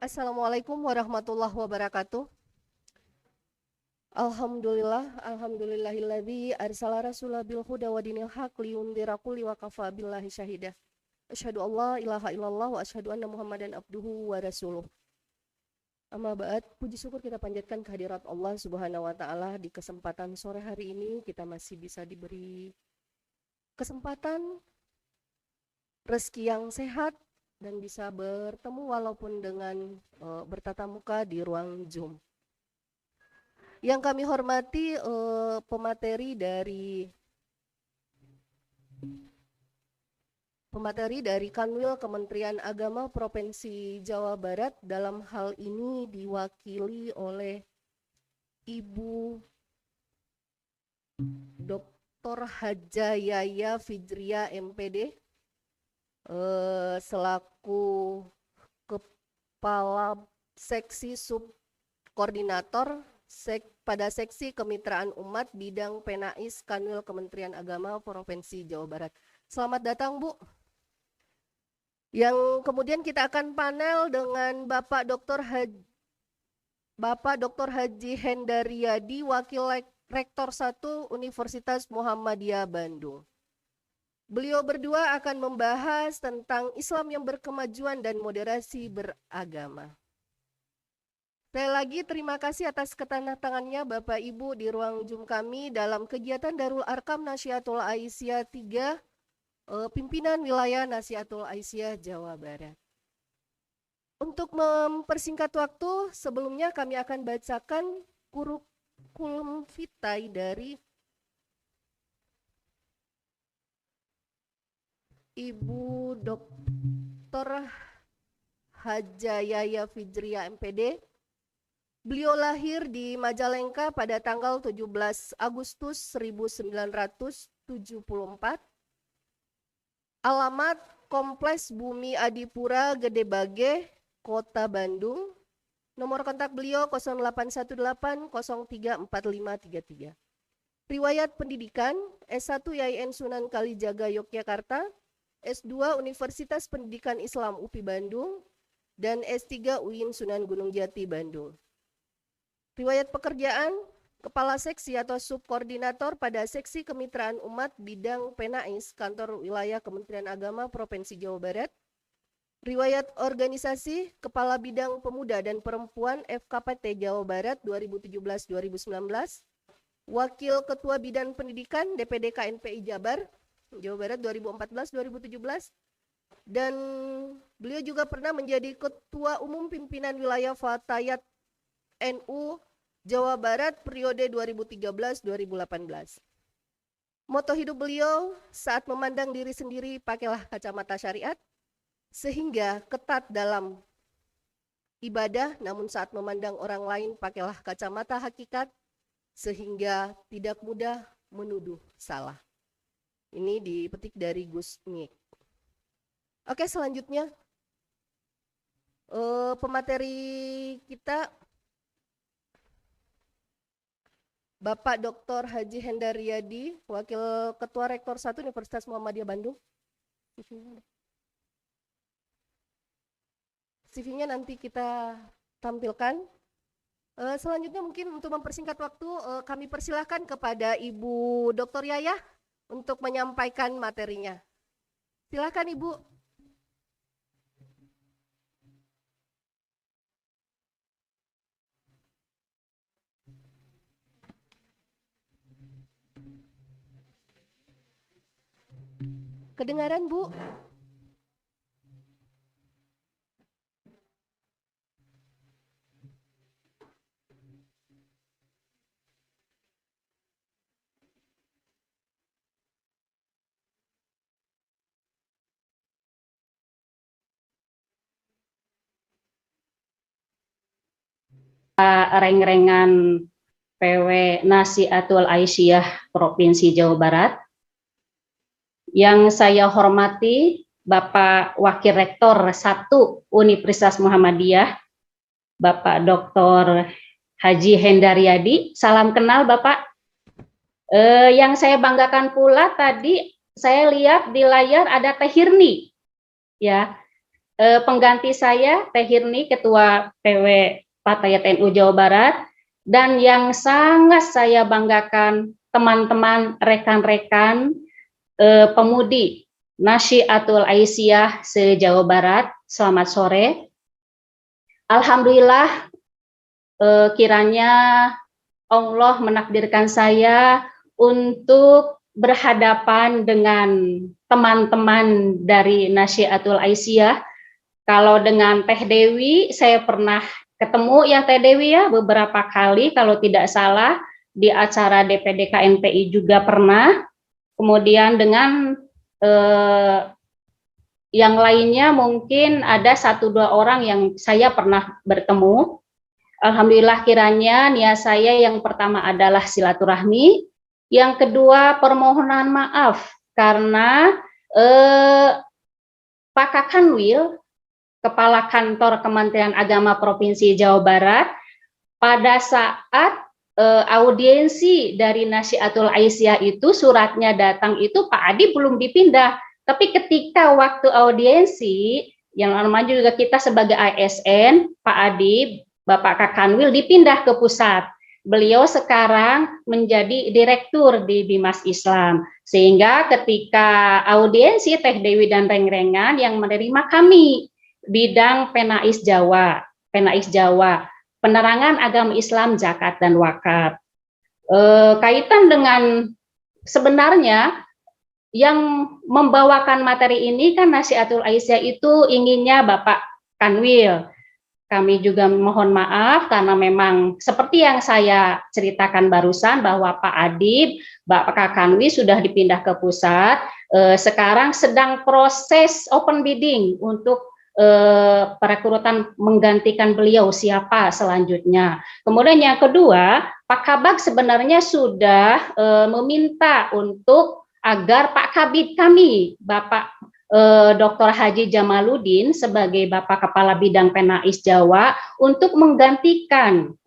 Assalamualaikum warahmatullahi wabarakatuh. Alhamdulillahilladzi arsala rasulahu bil huda wa dinil haq liyundhira kulli wa kafa billahi syahida. Asyhadu alla ilaha illallah wa asyhadu anna Muhammadan abduhu wa rasuluh. Amma ba'd, puji syukur kita panjatkan kehadirat Allah Subhanahu wa taala. Di kesempatan sore hari ini kita masih bisa diberi kesempatan rezeki yang sehat dan bisa bertemu walaupun dengan bertatap muka di ruang Zoom. Yang kami hormati pemateri dari Kanwil Kementerian Agama Provinsi Jawa Barat, dalam hal ini diwakili oleh Ibu Dr. Haja Yaya Fidria MPD selaku Kepala Seksi Subkoordinator pada Seksi Kemitraan Umat Bidang Penais Kanwil Kementerian Agama Provinsi Jawa Barat. Selamat datang, Bu. Yang kemudian kita akan panel dengan Bapak Dr. Haji Hendaryadi, Wakil Rektor 1 Universitas Muhammadiyah Bandung. Beliau berdua akan membahas tentang Islam yang berkemajuan dan moderasi beragama. Sekali lagi terima kasih atas ketandatangannya Bapak Ibu di ruang Zoom kami dalam kegiatan Darul Arkam Nasihatul Aisyah 3, pimpinan wilayah Nasihatul Aisyah Jawa Barat. Untuk mempersingkat waktu, sebelumnya kami akan bacakan kurikulum vitae dari Ibu Dr. Haja Yaya Fidria MPD. Beliau lahir di Majalengka pada tanggal 17 Agustus 1974. Alamat Kompleks Bumi Adipura Gedebage, Kota Bandung. Nomor kontak beliau 0818 034533. Riwayat pendidikan S1 YIN Sunan Kalijaga Yogyakarta, S2 Universitas Pendidikan Islam UPI Bandung, dan S3 UIN Sunan Gunung Jati Bandung. Riwayat pekerjaan, Kepala Seksi atau Subkoordinator pada Seksi Kemitraan Umat Bidang Penais Kantor Wilayah Kementerian Agama Provinsi Jawa Barat. Riwayat organisasi, Kepala Bidang Pemuda dan Perempuan FKPT Jawa Barat 2017-2019. Wakil Ketua Bidang Pendidikan DPD KNPI Jabar, Jawa Barat 2014-2017. Dan beliau juga pernah menjadi Ketua Umum Pimpinan Wilayah Fatayat NU Jawa Barat periode 2013-2018. Moto hidup beliau, saat memandang diri sendiri pakailah kacamata syariat, sehingga ketat dalam ibadah, namun saat memandang orang lain pakailah kacamata hakikat, sehingga tidak mudah menuduh salah. Ini dipetik dari Gus Mik. Oke, selanjutnya pemateri kita Bapak Dr. Haji Hendaryadi, Wakil Ketua Rektor 1 Universitas Muhammadiyah Bandung. CV-nya nanti kita tampilkan. Selanjutnya mungkin untuk mempersingkat waktu, kami persilahkan kepada Ibu Dr. Yaya untuk menyampaikan materinya. Silakan Ibu. Kedengaran, Bu? Reng-rengan PW Nasihatul Aisyah Provinsi Jawa Barat. Yang saya hormati Bapak Wakil Rektor 1 Universitas Muhammadiyah, Bapak Dr. Haji Hendaryadi. Salam kenal Bapak. Yang saya banggakan pula tadi saya lihat di layar ada Teh Hirni, ya. pengganti saya Teh Hirni, Ketua PW Partai NU Jawa Barat, dan yang sangat saya banggakan teman-teman rekan-rekan pemudi Nasyiatul Aisyah se-Jawa Barat. Selamat sore. Alhamdulillah, kiranya Allah menakdirkan saya untuk berhadapan dengan teman-teman dari Nasyiatul Aisyah. Kalau dengan Teh Dewi, saya pernah ketemu ya Teh Dewi ya beberapa kali, kalau tidak salah di acara DPD KNPI juga pernah. Kemudian dengan yang lainnya mungkin ada 1-2 orang yang saya pernah bertemu. Alhamdulillah, kiranya niat saya yang pertama adalah silaturahmi, yang kedua permohonan maaf karena Pak Kakanwil, Kepala Kantor Kementerian Agama Provinsi Jawa Barat, pada saat audiensi dari Nasyiatul Aisyah itu suratnya datang itu Pak Adi belum dipindah, tapi ketika waktu audiensi yang namanya juga kita sebagai ASN, Pak Adi, Bapak Kakanwil dipindah ke pusat. Beliau sekarang menjadi direktur di Bimas Islam, sehingga ketika audiensi Teh Dewi dan Reng-Rengan yang menerima kami bidang Penais Jawa, penerangan agama Islam, zakat dan wakaf. Kaitan dengan sebenarnya yang membawakan materi ini kan Nasyiatul Aisyah itu inginnya Bapak Kanwil. Kami juga mohon maaf karena memang seperti yang saya ceritakan barusan bahwa Pak Adib, Bapak Kanwil sudah dipindah ke pusat, sekarang sedang proses open bidding untuk perekrutan menggantikan beliau siapa selanjutnya. Kemudian yang kedua, Pak Kabag sebenarnya sudah meminta untuk agar Pak Kabid kami, Bapak Dr. Haji Jamaluddin sebagai Bapak Kepala Bidang Penais Jawa untuk menggantikan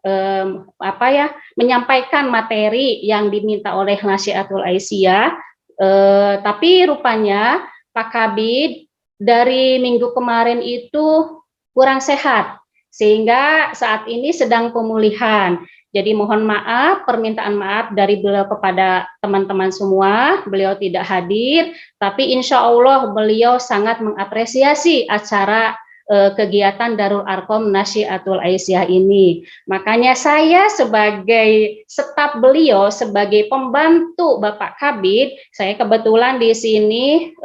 menyampaikan materi yang diminta oleh Nasyiatul Aisyah, tapi rupanya Pak Kabid dari minggu kemarin itu kurang sehat, sehingga saat ini sedang pemulihan. Jadi mohon maaf, permintaan maaf dari beliau kepada teman-teman semua, beliau tidak hadir, tapi insya Allah beliau sangat mengapresiasi acara kegiatan Darul Arkom Nasyiatul Aisyah ini. Makanya saya sebagai staf beliau, sebagai pembantu Bapak Kabid, saya kebetulan di sini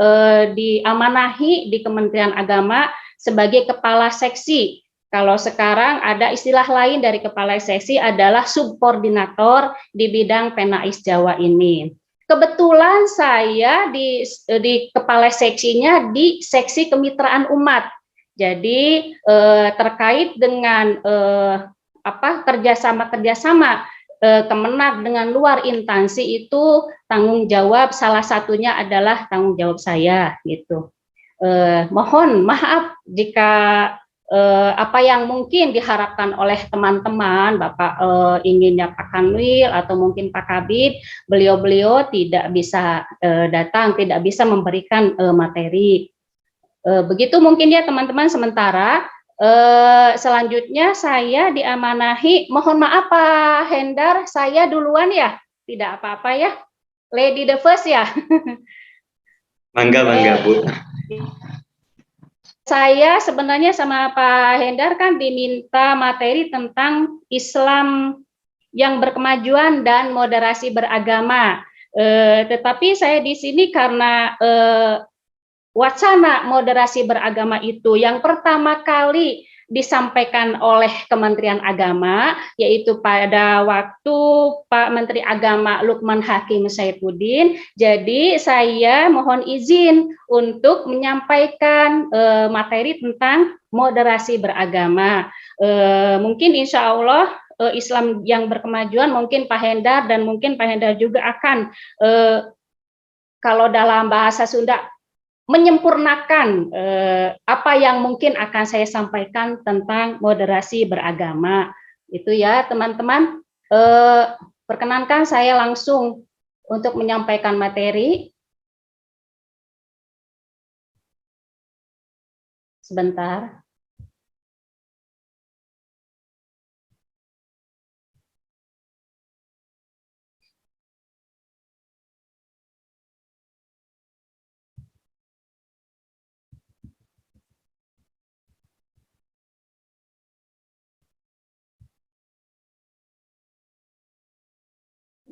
diamanahi di Kementerian Agama sebagai kepala seksi. Kalau sekarang ada istilah lain dari kepala seksi adalah subkoordinator di bidang Penais Jawa ini. Kebetulan saya di kepala seksinya di seksi kemitraan umat. Jadi terkait dengan kerjasama Kemenak dengan luar instansi itu tanggung jawab, salah satunya adalah tanggung jawab saya gitu. Mohon maaf jika apa yang mungkin diharapkan oleh teman-teman, Bapak inginnya Pak Kanwil atau mungkin Pak Kabid, beliau-beliau tidak bisa datang, tidak bisa memberikan materi. Begitu mungkin ya teman-teman sementara. Selanjutnya saya diamanahi, mohon maaf Pak Hendar, saya duluan ya, tidak apa-apa ya, lady the first ya. Mangga Bu. Saya sebenarnya sama Pak Hendar kan diminta materi tentang Islam yang berkemajuan dan moderasi beragama. Tetapi saya di sini karena wacana moderasi beragama itu yang pertama kali disampaikan oleh Kementerian Agama, yaitu pada waktu Pak Menteri Agama Lukman Hakim Saifuddin. Jadi saya mohon izin untuk menyampaikan materi tentang moderasi beragama. Mungkin insya Allah Islam yang berkemajuan, mungkin Pak Hendar dan mungkin Pak Hendar juga akan kalau dalam bahasa Sunda menyempurnakan apa yang mungkin akan saya sampaikan tentang moderasi beragama. Itu ya teman-teman. Perkenankan saya langsung untuk menyampaikan materi. Sebentar.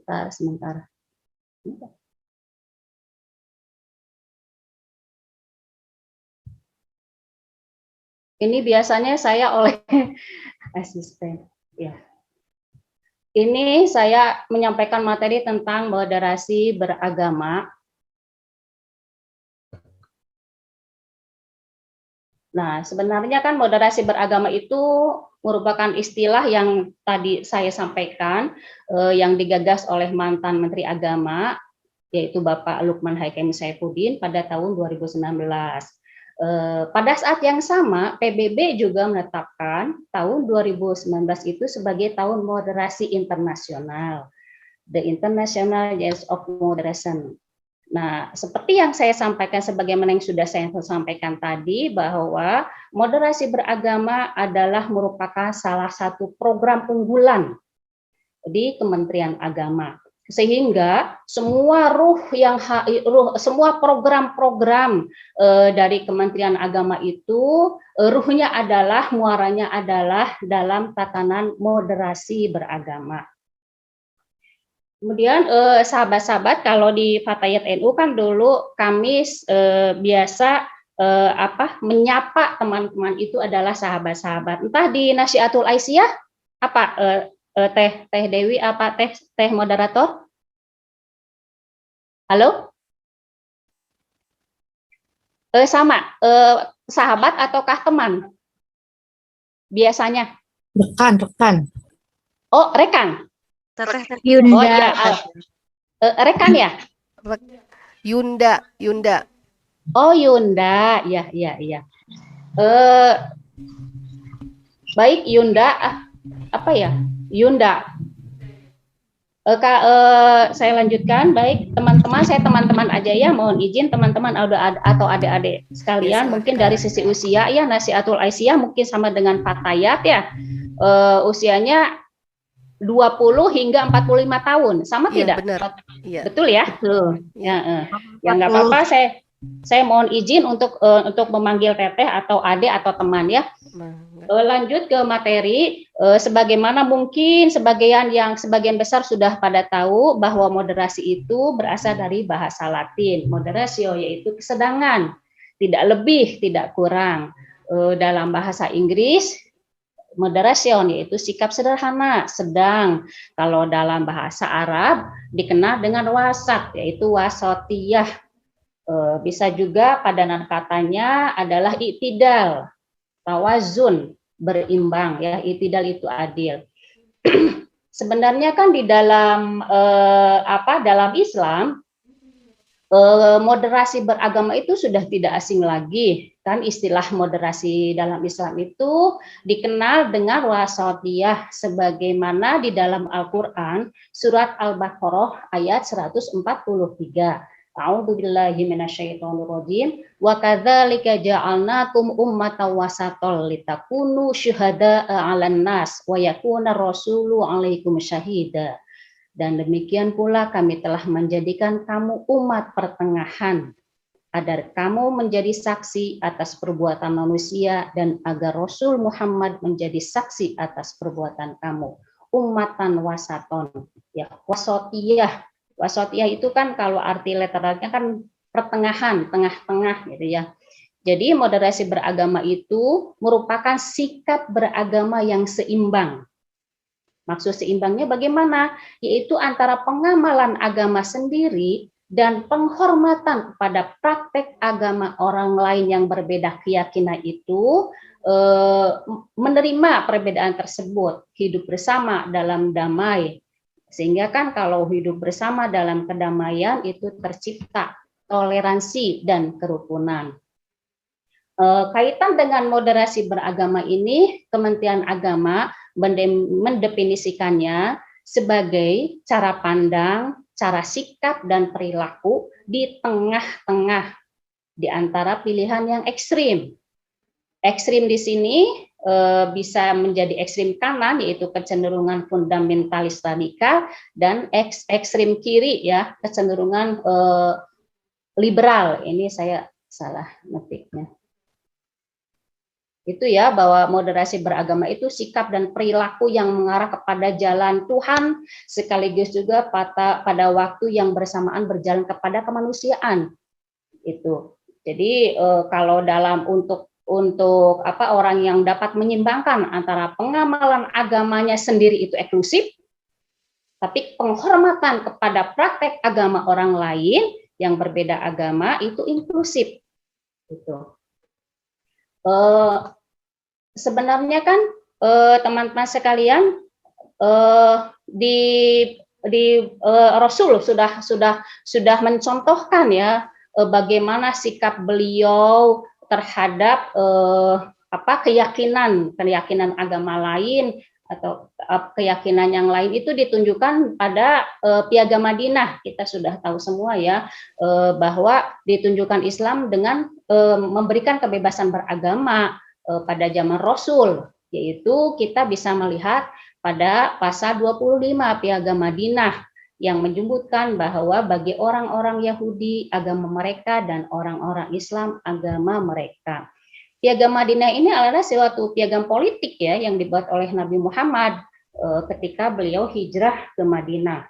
Sebentar. Ini biasanya saya oleh asisten. Ya. Ini saya menyampaikan materi tentang moderasi beragama. Nah, sebenarnya kan moderasi beragama itu merupakan istilah yang tadi saya sampaikan, yang digagas oleh mantan Menteri Agama, yaitu Bapak Lukman Hakim Saifuddin pada tahun 2019. Pada saat yang sama, PBB juga menetapkan tahun 2019 itu sebagai tahun moderasi internasional, the International Year of Moderation. Nah, seperti yang saya sampaikan sebagaimana yang sudah saya sampaikan tadi, bahwa moderasi beragama adalah merupakan salah satu program unggulan di Kementerian Agama. Sehingga semua semua program-program dari Kementerian Agama itu ruhnya adalah, muaranya adalah dalam tatanan moderasi beragama. Kemudian sahabat-sahabat, kalau di Fatayat NU kan dulu kami biasa menyapa teman-teman itu adalah sahabat-sahabat. Entah di Nasihatul Aisyah apa Teh Dewi apa Teh moderator? Halo? Sama sahabat ataukah teman? Biasanya. Rekan. Oh, rekan. Yunda. Oh iya, rekan ya? Yunda. Oh, Yunda, ya. Baik Yunda, apa ya? Yunda. Saya lanjutkan. Baik teman-teman aja ya. Mohon izin teman-teman atau adik-adik sekalian. Mungkin dari sisi usia ya, Nasihatul Aisyah mungkin sama dengan Fatayat ya. Usianya 20 hingga 45 tahun, sama tidak? Benar. Iya. Betul ya? Betul. Ya, nggak apa-apa. Saya mohon izin untuk memanggil teteh atau adik atau teman ya. Lanjut ke materi. Sebagaimana mungkin sebagian besar sudah pada tahu bahwa moderasi itu berasal dari bahasa Latin. Moderatio yaitu kesedangan, tidak lebih, tidak kurang. Dalam bahasa Inggris, moderation yaitu sikap sederhana, sedang. Kalau dalam bahasa Arab dikenal dengan wasat, yaitu wasatiyah. Bisa juga padanan katanya adalah i'tidal, tawazun, berimbang ya. I'tidal itu adil. Sebenarnya kan di dalam dalam Islam moderasi beragama itu sudah tidak asing lagi. Kan istilah moderasi dalam Islam itu dikenal dengan wasatiyah, sebagaimana di dalam Al-Qur'an surat Al-Baqarah ayat 143. A'udzubillahi minasyaitonirrajim. Wa kadzalika ja'alnakum ummatan wasatan litakunu syuhada'a 'alan nas wa yakuna rasulu 'alaikum syahida. Dan demikian pula kami telah menjadikan kamu umat pertengahan, agar kamu menjadi saksi atas perbuatan manusia dan agar Rasul Muhammad menjadi saksi atas perbuatan kamu. Ummatan wasaton, ya, wasatiyah. Wasatiyah itu kan kalau arti literalnya kan pertengahan, tengah-tengah gitu ya. Jadi moderasi beragama itu merupakan sikap beragama yang seimbang. Maksud seimbangnya bagaimana? Yaitu antara pengamalan agama sendiri dan penghormatan kepada praktek agama orang lain yang berbeda keyakinan itu, menerima perbedaan tersebut, hidup bersama dalam damai. Sehingga kan kalau hidup bersama dalam kedamaian itu tercipta toleransi dan kerukunan. Kaitan dengan moderasi beragama ini, Kementerian Agama mendefinisikannya sebagai cara pandang, cara sikap dan perilaku di tengah-tengah di antara pilihan yang ekstrim. ekstrim di sini bisa menjadi ekstrim kanan, yaitu kecenderungan fundamentalis radikal, dan ekstrim kiri ya, kecenderungan liberal. Ini saya salah ngetiknya. Itu ya, bahwa moderasi beragama itu sikap dan perilaku yang mengarah kepada jalan Tuhan, sekaligus juga pada waktu yang bersamaan berjalan kepada kemanusiaan. Itu. Jadi kalau dalam untuk orang yang dapat menyimbangkan antara pengamalan agamanya sendiri itu eksklusif, tapi penghormatan kepada praktek agama orang lain yang berbeda agama itu inklusif. Gitu. Sebenarnya kan teman-teman sekalian, di Rasul sudah mencontohkan ya bagaimana sikap beliau terhadap keyakinan agama lain atau keyakinan yang lain itu ditunjukkan pada Piagam Madinah. Kita sudah tahu semua ya bahwa ditunjukkan Islam dengan memberikan kebebasan beragama pada zaman Rasul, yaitu kita bisa melihat pada pasal 25 Piagam Madinah yang menyebutkan bahwa bagi orang-orang Yahudi agama mereka dan orang-orang Islam agama mereka. Piagam Madinah ini adalah suatu piagam politik ya yang dibuat oleh Nabi Muhammad ketika beliau hijrah ke Madinah.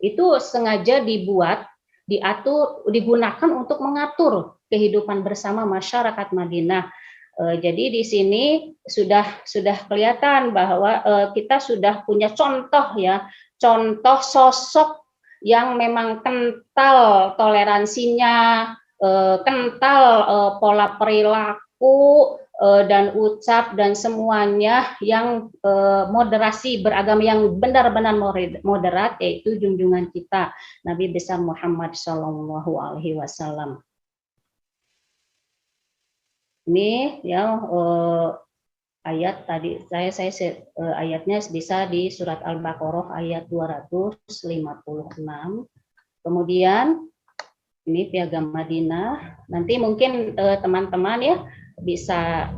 Itu sengaja dibuat, diatur, digunakan untuk mengatur kehidupan bersama masyarakat Madinah. Jadi di sini sudah kelihatan bahwa kita sudah punya contoh ya, contoh sosok yang memang kental toleransinya, kental pola perilaku dan ucap dan semuanya yang moderasi beragama yang benar-benar moderat, yaitu junjungan kita Nabi besar Muhammad SAW. Ini ya ayat tadi saya ayatnya bisa di surat Al-Baqarah ayat 256. Kemudian ini Piagam Madinah. Nanti mungkin teman-teman ya bisa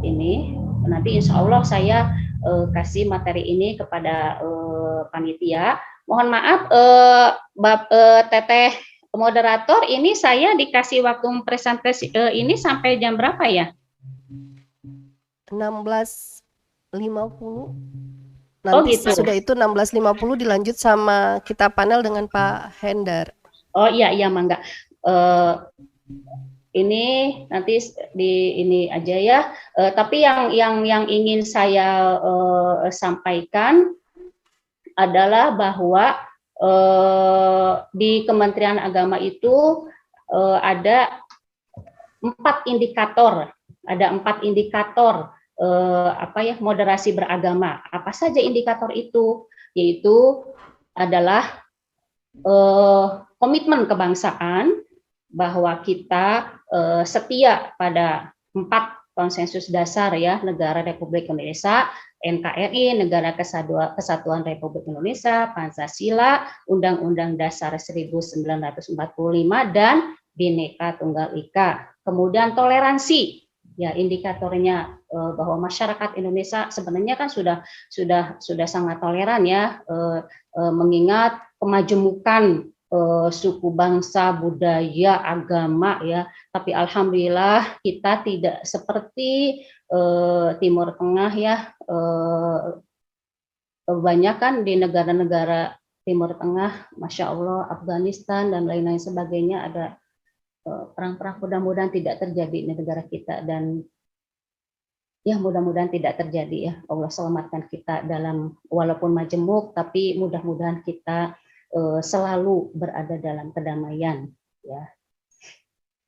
ini nanti insya Allah saya kasih materi ini kepada panitia. Mohon maaf Teteh moderator, ini saya dikasih waktu presentasi ini sampai jam berapa ya? 16.50. Nanti gitu. sudah itu 16.50 dilanjut sama kita panel dengan Pak Hendar. Oh iya mangga. Ini nanti di ini aja ya. Tapi yang ingin saya sampaikan adalah bahwa di Kementerian Agama itu ada 4 indikator, moderasi beragama. Apa saja indikator itu? Yaitu adalah komitmen kebangsaan, bahwa kita setia pada 4 konsensus dasar ya, negara Republik Indonesia, NKRI, Negara Kesatuan Republik Indonesia, Pancasila, Undang-Undang Dasar 1945, dan Bhinneka Tunggal Ika. Kemudian toleransi, ya indikatornya bahwa masyarakat Indonesia sebenarnya kan sudah sangat toleran ya, mengingat kemajemukan suku bangsa, budaya, agama ya. Tapi alhamdulillah kita tidak seperti Timur Tengah ya, kebanyakan di negara-negara Timur Tengah, Masya Allah, Afghanistan dan lain-lain sebagainya ada perang-perang. Mudah-mudahan tidak terjadi di negara kita, dan ya mudah-mudahan tidak terjadi ya. Allah selamatkan kita dalam walaupun majemuk, tapi mudah-mudahan kita selalu berada dalam kedamaian ya,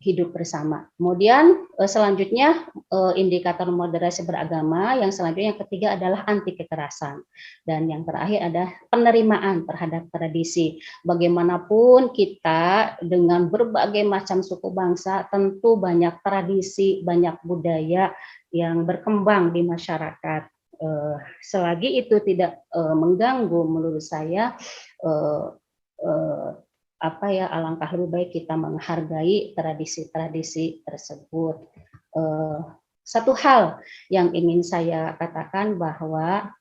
hidup bersama. Kemudian selanjutnya indikator moderasi beragama, yang selanjutnya yang ketiga adalah anti kekerasan, dan yang terakhir adalah penerimaan terhadap tradisi. Bagaimanapun kita dengan berbagai macam suku bangsa, tentu banyak tradisi, banyak budaya yang berkembang di masyarakat. Selagi itu tidak mengganggu, menurut saya alangkah lebih baik kita menghargai tradisi-tradisi tersebut. satu hal yang ingin saya katakan bahwa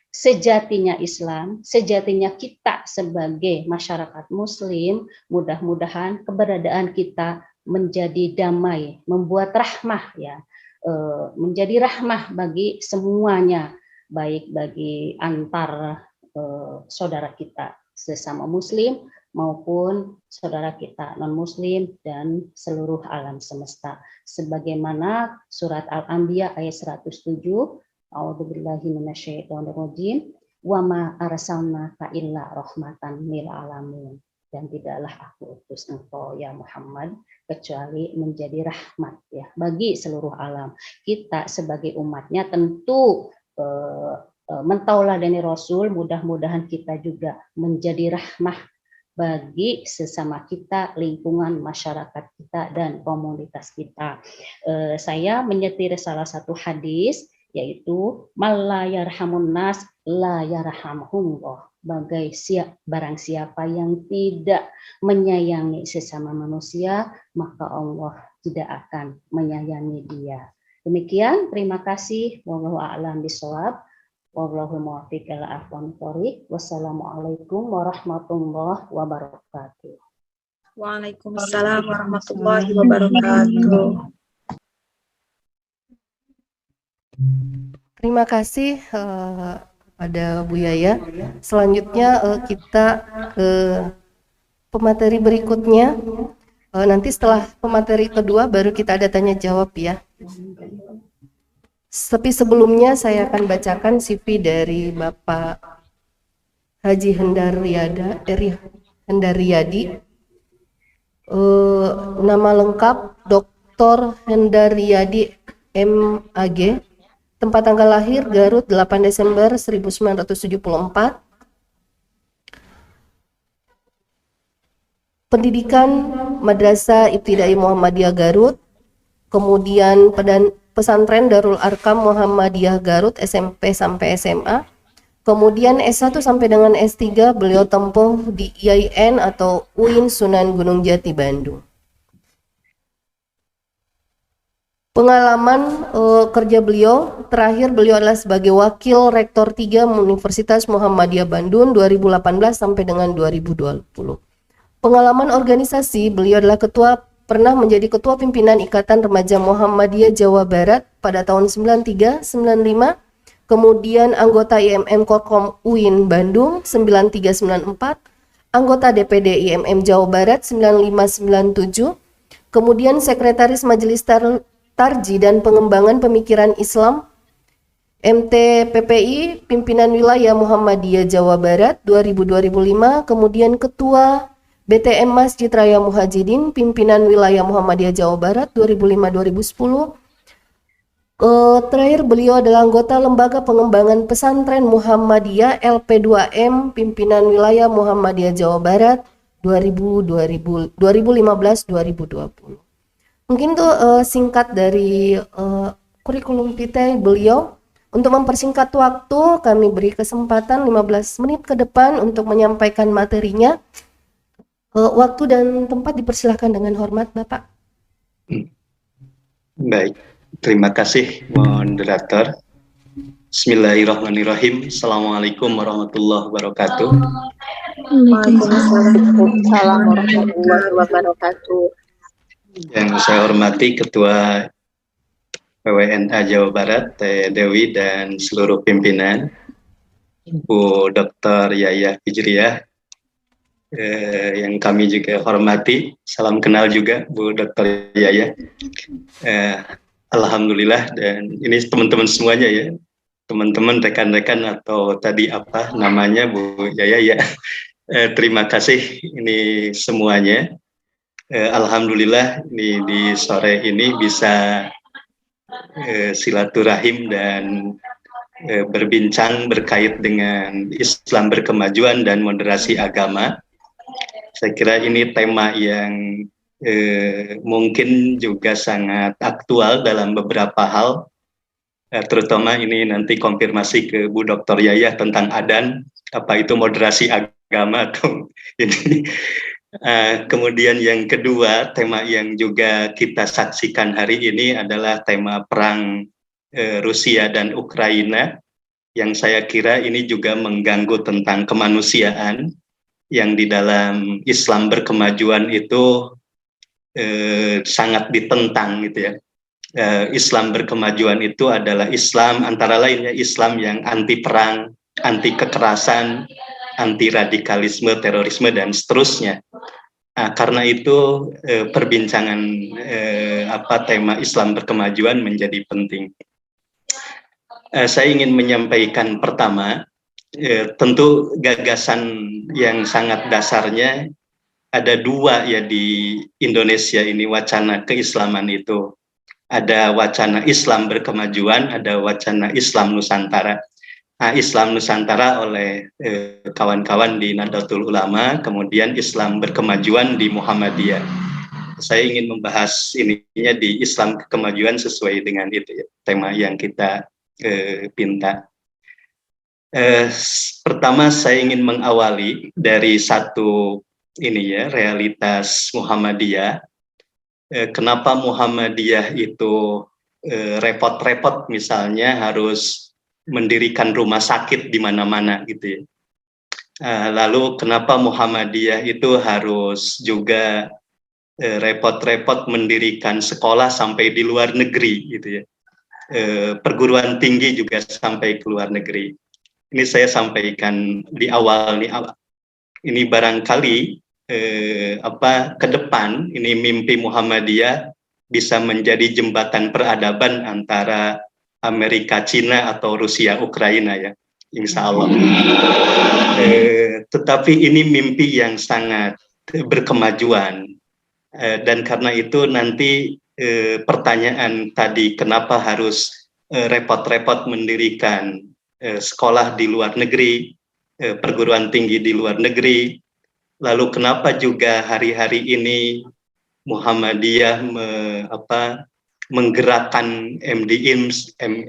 sejatinya Islam, sejatinya kita sebagai masyarakat Muslim, mudah-mudahan keberadaan kita menjadi damai, membuat rahmah ya, menjadi rahmah bagi semuanya, baik bagi antar saudara kita sesama Muslim maupun saudara kita non-Muslim dan seluruh alam semesta. Sebagaimana surat Al-Anbiya ayat 107, A'udzubillahi minasyaitonirrajim, wa ma arsalnaka illa rahmatan lil alamin. Dan tidaklah aku utus engkau ya Muhammad kecuali menjadi rahmat ya bagi seluruh alam. Kita sebagai umatnya tentu mentauladani Rasul, mudah-mudahan kita juga menjadi rahmah bagi sesama kita, lingkungan masyarakat kita dan komunitas kita. Saya menyetir salah satu hadis, yaitu malla yarhamun nas la yarhamhumullah. Barang siapa yang tidak menyayangi sesama manusia, maka Allah tidak akan menyayangi dia. Demikian, terima kasih. Wallahu a'lam bishawab. Wallahu muwaffiq ila aqwamit thoriq. Wassalamualaikum warahmatullahi wabarakatuh. Waalaikumsalam warahmatullahi wabarakatuh. Terima kasih kepada Bu Yaya. Selanjutnya kita ke pemateri berikutnya. Nanti setelah pemateri kedua baru kita ada tanya jawab ya. Tapi sebelumnya saya akan bacakan CV dari Bapak Haji Hendaryadi. Nama lengkap Dr. Hendaryadi MAG. Tempat tanggal lahir Garut 8 Desember 1974. Pendidikan Madrasah Ibtidai Muhammadiyah Garut. Kemudian pesantren Darul Arkam Muhammadiyah Garut SMP sampai SMA. Kemudian S1 sampai dengan S3 beliau tempuh di IAIN atau UIN Sunan Gunung Jati Bandung. Pengalaman kerja beliau, terakhir beliau adalah sebagai Wakil Rektor 3 Universitas Muhammadiyah Bandung 2018 sampai dengan 2020. Pengalaman organisasi, beliau adalah pernah menjadi Ketua Pimpinan Ikatan Remaja Muhammadiyah Jawa Barat pada tahun 93-95, kemudian anggota IMM Korkom UIN Bandung 93-94, anggota DPD IMM Jawa Barat 95-97, kemudian Sekretaris Majelis Tarji dan Pengembangan Pemikiran Islam MTPPI Pimpinan Wilayah Muhammadiyah Jawa Barat 2000-2005, kemudian Ketua BTM Masjid Raya Muhajidin Pimpinan Wilayah Muhammadiyah Jawa Barat 2005-2010. Terakhir beliau adalah anggota Lembaga Pengembangan Pesantren Muhammadiyah LP2M Pimpinan Wilayah Muhammadiyah Jawa Barat 2015-2020. Mungkin itu singkat dari kurikulum vitae beliau. Untuk mempersingkat waktu, kami beri kesempatan 15 menit ke depan untuk menyampaikan materinya. Waktu dan tempat dipersilahkan dengan hormat, Bapak. Baik, terima kasih moderator. Bismillahirrahmanirrahim. Assalamualaikum warahmatullahi wabarakatuh. Waalaikumsalam warahmatullahi wabarakatuh. Yang saya hormati Ketua PWNA Jawa Barat, Teh Dewi dan seluruh pimpinan, Bu Dr. Yaya Hijriyah, yang kami juga hormati. Salam kenal juga Bu Dr. Yaya. Alhamdulillah, dan ini teman-teman semuanya ya, teman-teman rekan-rekan atau tadi apa namanya Bu Yaya ya. Terima kasih ini semuanya. Alhamdulillah ini di sore ini bisa silaturahim dan berbincang berkait dengan Islam berkemajuan dan moderasi agama. Saya kira ini tema yang mungkin juga sangat aktual dalam beberapa hal, terutama ini nanti konfirmasi ke Bu Dr. Yaya tentang adan, apa itu moderasi agama atau ini. Kemudian yang kedua, tema yang juga kita saksikan hari ini adalah tema perang Rusia dan Ukraina, yang saya kira ini juga mengganggu tentang kemanusiaan, yang di dalam Islam berkemajuan itu sangat ditentang gitu ya. Islam berkemajuan itu adalah Islam, antara lainnya Islam yang anti perang, anti kekerasan, anti radikalisme, terorisme, dan seterusnya. Karena itu perbincangan tema Islam berkemajuan menjadi penting. Saya ingin menyampaikan pertama, tentu gagasan yang sangat dasarnya ada dua ya di Indonesia ini, wacana keislaman itu. Ada wacana Islam berkemajuan, ada wacana Islam Nusantara. Islam Nusantara oleh kawan-kawan di Nahdlatul Ulama, kemudian Islam berkemajuan di Muhammadiyah. Saya ingin membahas ininya di Islam kemajuan sesuai dengan itu ya, tema yang kita pinta. Pertama saya ingin mengawali dari satu ini ya, realitas Muhammadiyah. Kenapa Muhammadiyah itu repot-repot misalnya harus mendirikan rumah sakit di mana-mana gitu ya. Lalu kenapa Muhammadiyah itu harus juga repot-repot mendirikan sekolah sampai di luar negeri gitu ya. Perguruan tinggi juga sampai ke luar negeri. Ini saya sampaikan di awal nih. Ini barangkali ke depan ini mimpi Muhammadiyah bisa menjadi jembatan peradaban antara Amerika, Cina, atau Rusia, Ukraina ya, insya Allah. Tetapi ini mimpi yang sangat berkemajuan, dan karena itu nanti pertanyaan tadi, kenapa harus repot-repot mendirikan sekolah di luar negeri, perguruan tinggi di luar negeri, lalu kenapa juga hari-hari ini Muhammadiyah menggerakkan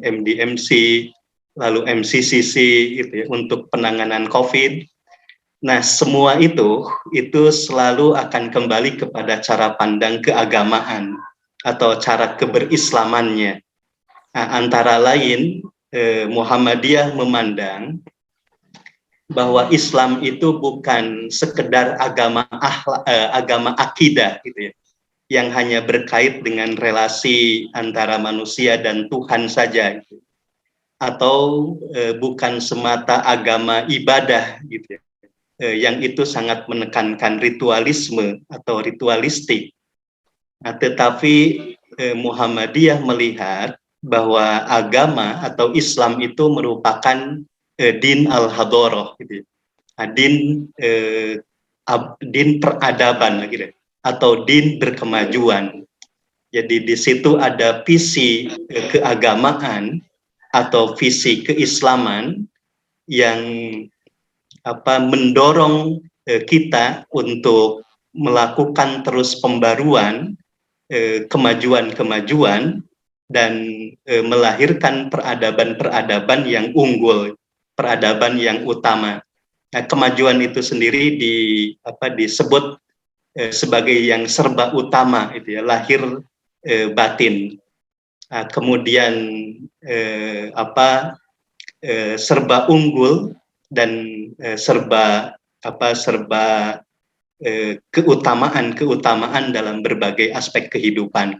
MDMC, lalu MCCC gitu ya, untuk penanganan COVID. Nah, semua itu selalu akan kembali kepada cara pandang keagamaan atau cara keberislamannya. Antara lain, Muhammadiyah memandang bahwa Islam itu bukan sekedar agama akidah gitu ya, yang hanya berkait dengan relasi antara manusia dan Tuhan saja gitu. Atau bukan semata agama ibadah gitu ya, yang itu sangat menekankan ritualisme atau ritualistik. Tetapi Muhammadiyah melihat bahwa agama atau Islam itu merupakan din al-hadoroh gitu. Din peradaban gitu, atau din berkemajuan. Jadi di situ ada visi keagamaan atau visi keislaman yang mendorong kita untuk melakukan terus pembaruan, kemajuan-kemajuan, dan melahirkan peradaban-peradaban yang unggul, peradaban yang utama. Nah, kemajuan itu sendiri disebut sebagai yang serba utama, itu ya, lahir batin. Kemudian serba unggul dan serba keutamaan dalam berbagai aspek kehidupan.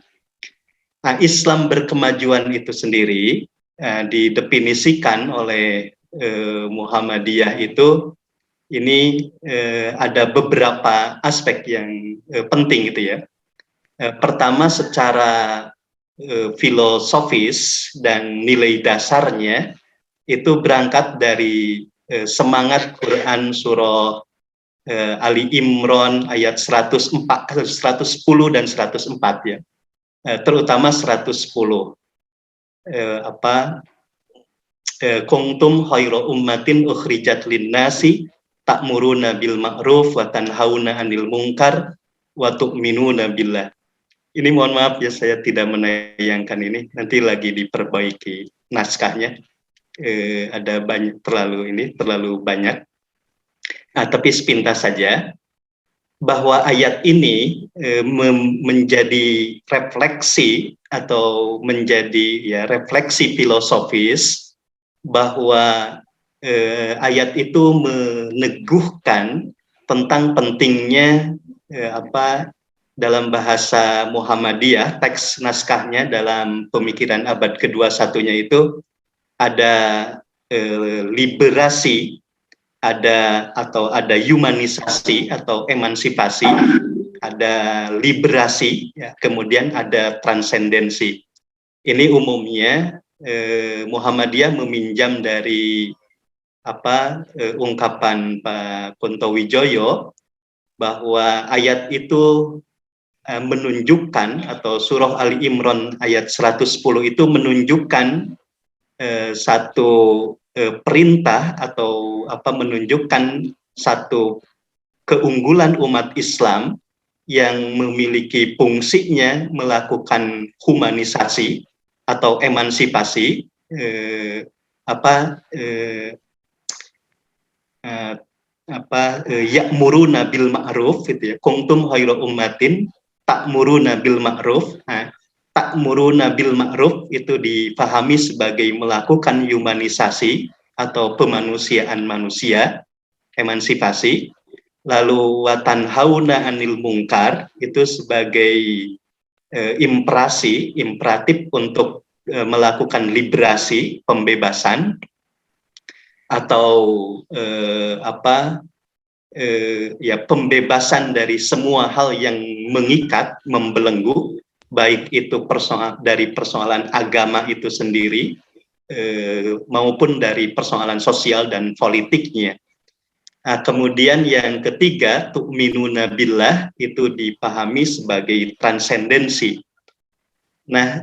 Nah, Islam berkemajuan itu sendiri didefinisikan oleh Muhammadiyah itu ini ada beberapa aspek yang penting gitu ya. Pertama, secara filosofis dan nilai dasarnya itu berangkat dari semangat Quran surah Ali Imran ayat 110 dan 104 ya. Terutama 110. Kuntum khairu ummatin ukhrijat linnasi ta'muruna bil ma'ruf wa tanhauna 'anil munkar wa tu'minuna billah. Ini mohon maaf ya, saya tidak menayangkan ini, nanti lagi diperbaiki naskahnya. Ada banyak, terlalu banyak. Tapi sepintas saja. bahwa ayat ini menjadi refleksi atau menjadi ya refleksi filosofis bahwa ayat itu meneguhkan tentang pentingnya dalam bahasa Muhammadiyah, teks naskahnya dalam pemikiran abad ke-21-nya itu ada liberasi, ada humanisasi atau emansipasi, ada liberasi, ya, kemudian ada transendensi. Ini umumnya Muhammadiyah meminjam dari ungkapan Pak Kunto Wijoyo bahwa ayat itu menunjukkan, atau surah Ali Imran ayat 110 itu menunjukkan satu perintah atau menunjukkan satu keunggulan umat Islam yang memiliki fungsinya melakukan humanisasi atau emansipasi, ya'muruna bil ma'ruf, gitu ya, kuntum khairu ummatin ta'muruna bil ma'ruf. Ta'muruna bil ma'ruf itu dipahami sebagai melakukan humanisasi atau pemanusiaan manusia, emansipasi. Lalu watanhauna anil mungkar itu sebagai imperatif untuk melakukan liberasi, pembebasan, atau pembebasan dari semua hal yang mengikat, membelenggu, baik itu dari persoalan agama itu sendiri maupun dari persoalan sosial dan politiknya. Kemudian yang ketiga, tu'minuna billah itu dipahami sebagai transendensi. Nah,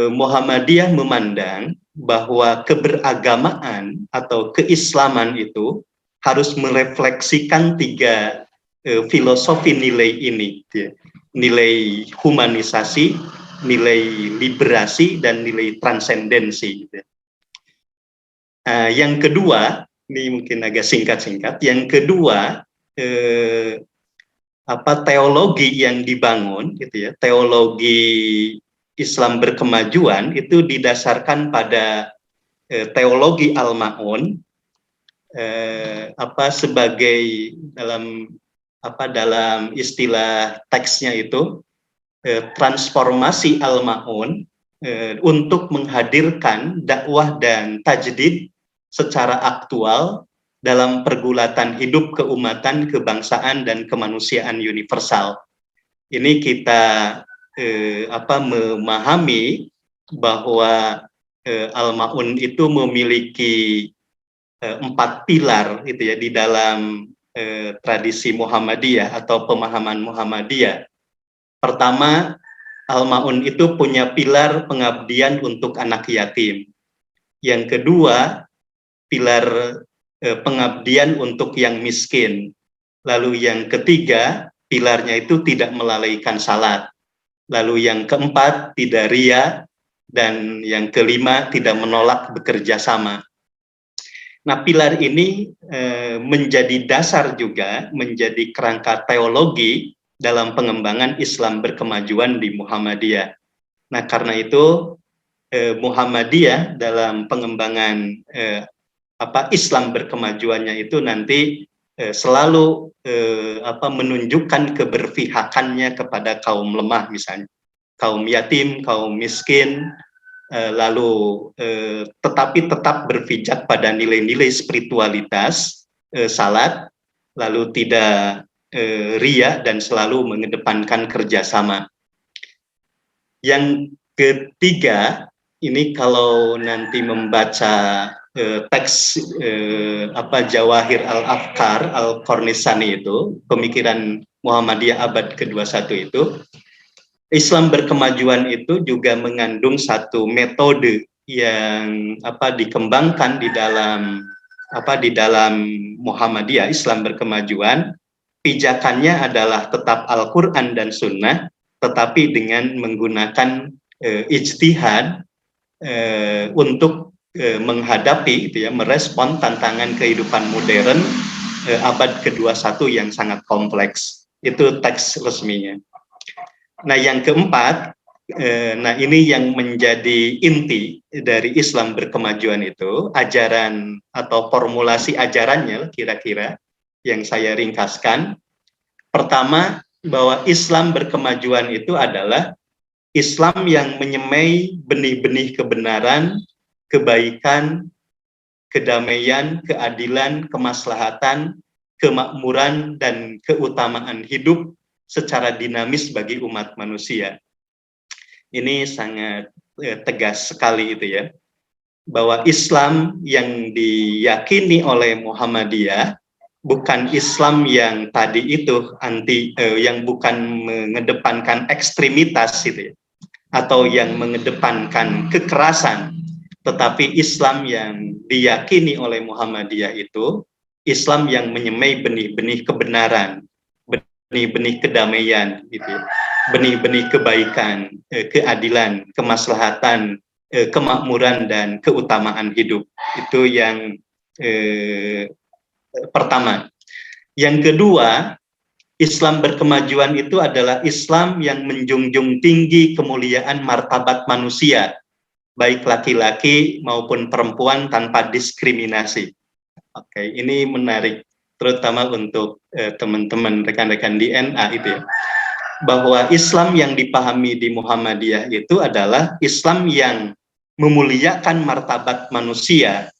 Muhammadiyah memandang bahwa keberagamaan atau keislaman itu harus merefleksikan tiga filosofi nilai ini, ya. Nilai humanisasi, nilai liberasi, dan nilai transendensi. Gitu. Yang kedua, ini mungkin agak singkat-singkat. Yang kedua, teologi yang dibangun, gitu ya, teologi Islam berkemajuan itu didasarkan pada teologi al-ma'un, sebagai dalam istilah teksnya itu transformasi al-ma'un untuk menghadirkan dakwah dan tajdid secara aktual dalam pergulatan hidup keumatan, kebangsaan, dan kemanusiaan universal. Ini kita memahami bahwa al-ma'un itu memiliki 4 pilar, gitu ya, di dalam tradisi Muhammadiyah atau pemahaman Muhammadiyah. Pertama, al-ma'un itu punya pilar pengabdian untuk anak yatim. Yang kedua, pilar pengabdian untuk yang miskin. Lalu yang ketiga, pilarnya itu tidak melalaikan salat. Lalu yang keempat, tidak ria. Dan yang kelima, tidak menolak bekerja sama. Nah, pilar ini menjadi dasar juga, menjadi kerangka teologi dalam pengembangan Islam berkemajuan di Muhammadiyah. Nah, karena itu Muhammadiyah dalam pengembangan Islam berkemajuannya itu nanti selalu menunjukkan keberpihakannya kepada kaum lemah, misalnya kaum yatim, kaum miskin, lalu tetapi tetap berpijak pada nilai-nilai spiritualitas, salat, lalu tidak ria, dan selalu mengedepankan kerjasama. Yang ketiga, ini kalau nanti membaca teks Jawahir al-Afkar al-Qornisani itu, pemikiran Muhammadiyah abad ke-21 itu, Islam berkemajuan itu juga mengandung satu metode yang dikembangkan di dalam Muhammadiyah Islam berkemajuan. Pijakannya adalah tetap Al-Quran dan Sunnah, tetapi dengan menggunakan ijtihad untuk menghadapi, gitu ya, merespon tantangan kehidupan modern abad ke-21 yang sangat kompleks. Itu teks resminya. Nah, yang keempat, nah ini yang menjadi inti dari Islam berkemajuan itu, ajaran atau formulasi ajarannya kira-kira yang saya ringkaskan. Pertama, bahwa Islam berkemajuan itu adalah Islam yang menyemai benih-benih kebenaran, kebaikan, kedamaian, keadilan, kemaslahatan, kemakmuran, dan keutamaan hidup secara dinamis bagi umat manusia. Ini sangat tegas sekali itu ya, bahwa Islam yang diyakini oleh Muhammadiyah bukan Islam yang tadi itu yang bukan mengedepankan ekstremitas itu ya, atau yang mengedepankan kekerasan, tetapi Islam yang diyakini oleh Muhammadiyah itu Islam yang menyemai benih-benih kebenaran, benih-benih kedamaian, gitu, benih-benih kebaikan, keadilan, kemaslahatan, kemakmuran, dan keutamaan hidup. Itu yang pertama. Yang kedua, Islam berkemajuan itu adalah Islam yang menjunjung tinggi kemuliaan martabat manusia, baik laki-laki maupun perempuan tanpa diskriminasi. Oke, ini menarik, terutama untuk teman-teman rekan-rekan di NA itu ya, bahwa Islam yang dipahami di Muhammadiyah itu adalah Islam yang memuliakan martabat manusia,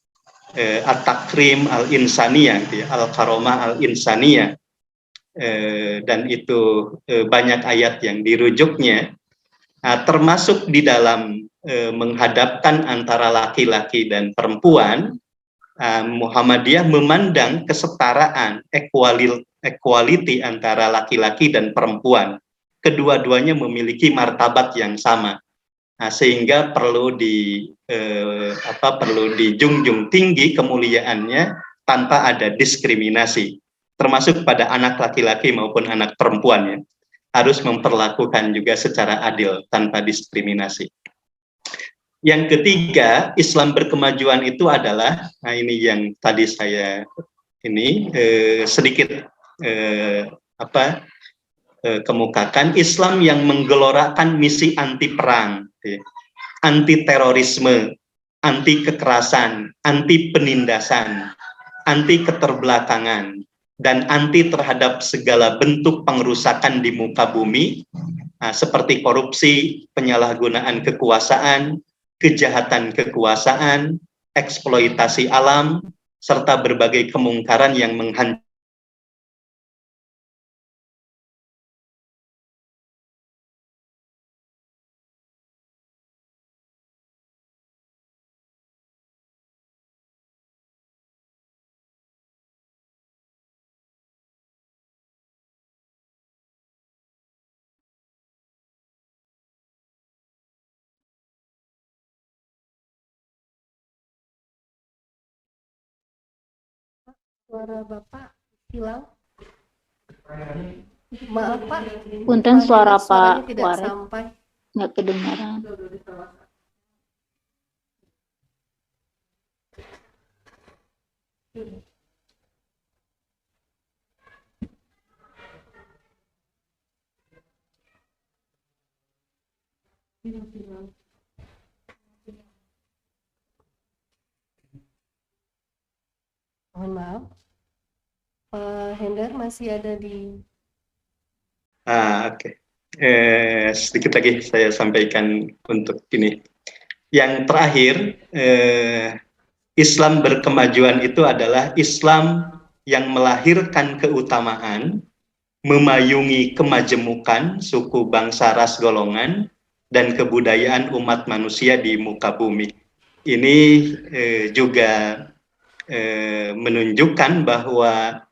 at-takrim al-insaniyah, gitu ya, al-karomah al-insaniyah, dan itu banyak ayat yang dirujuknya, termasuk di dalam menghadapkan antara laki-laki dan perempuan. Muhammadiyah memandang kesetaraan, equality antara laki-laki dan perempuan. Kedua-duanya memiliki martabat yang sama. Sehingga perlu dijunjung tinggi kemuliaannya tanpa ada diskriminasi, termasuk pada anak laki-laki maupun anak perempuan ya, harus memperlakukan juga secara adil tanpa diskriminasi. Yang ketiga, Islam berkemajuan itu adalah, nah ini yang tadi saya sedikit kemukakan, Islam yang menggelorakan misi anti perang, anti terorisme, anti kekerasan, anti penindasan, anti keterbelakangan, dan anti terhadap segala bentuk pengerusakan di muka bumi, seperti korupsi, penyalahgunaan kekuasaan, kejahatan kekuasaan, eksploitasi alam, serta berbagai kemungkaran yang menghancurkan. Suara Bapak hilang. Maaf Pak. Punten suara Suaranya Pak tidak Waret sampai. nggak kedengaran. Mohon maaf. Pak Hendar masih ada di... Oke. Sedikit lagi saya sampaikan untuk ini. Yang terakhir, Islam berkemajuan itu adalah Islam yang melahirkan keutamaan, memayungi kemajemukan suku, bangsa, ras, golongan, dan kebudayaan umat manusia di muka bumi. Ini juga menunjukkan bahwa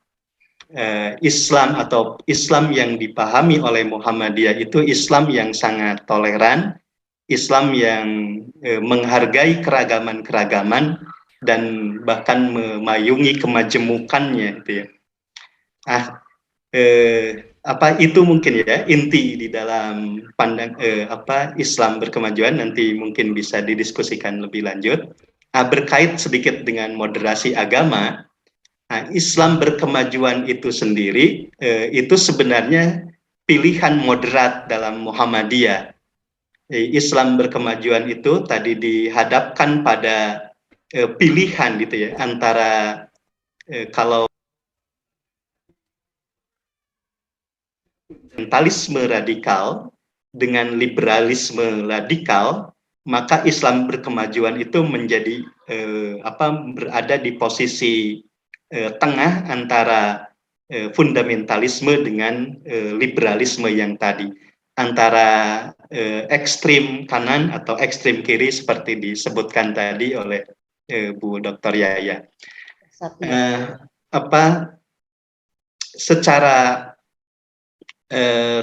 Islam atau Islam yang dipahami oleh Muhammadiyah itu Islam yang sangat toleran, Islam yang menghargai keragaman-keragaman dan bahkan memayungi kemajemukannya, itu ya. Itu mungkin ya inti di dalam pandang Islam berkemajuan. Nanti mungkin bisa didiskusikan lebih lanjut. Berkait sedikit dengan moderasi agama, Nah, Islam berkemajuan itu sendiri itu sebenarnya pilihan moderat dalam Muhammadiyah. Islam berkemajuan itu tadi dihadapkan pada pilihan gitu ya, antara kalau fundamentalisme radikal dengan liberalisme radikal, maka Islam berkemajuan itu menjadi berada di posisi tengah antara fundamentalisme dengan liberalisme yang tadi, antara ekstrim kanan atau ekstrim kiri seperti disebutkan tadi oleh Bu Dr. Yaya. Secara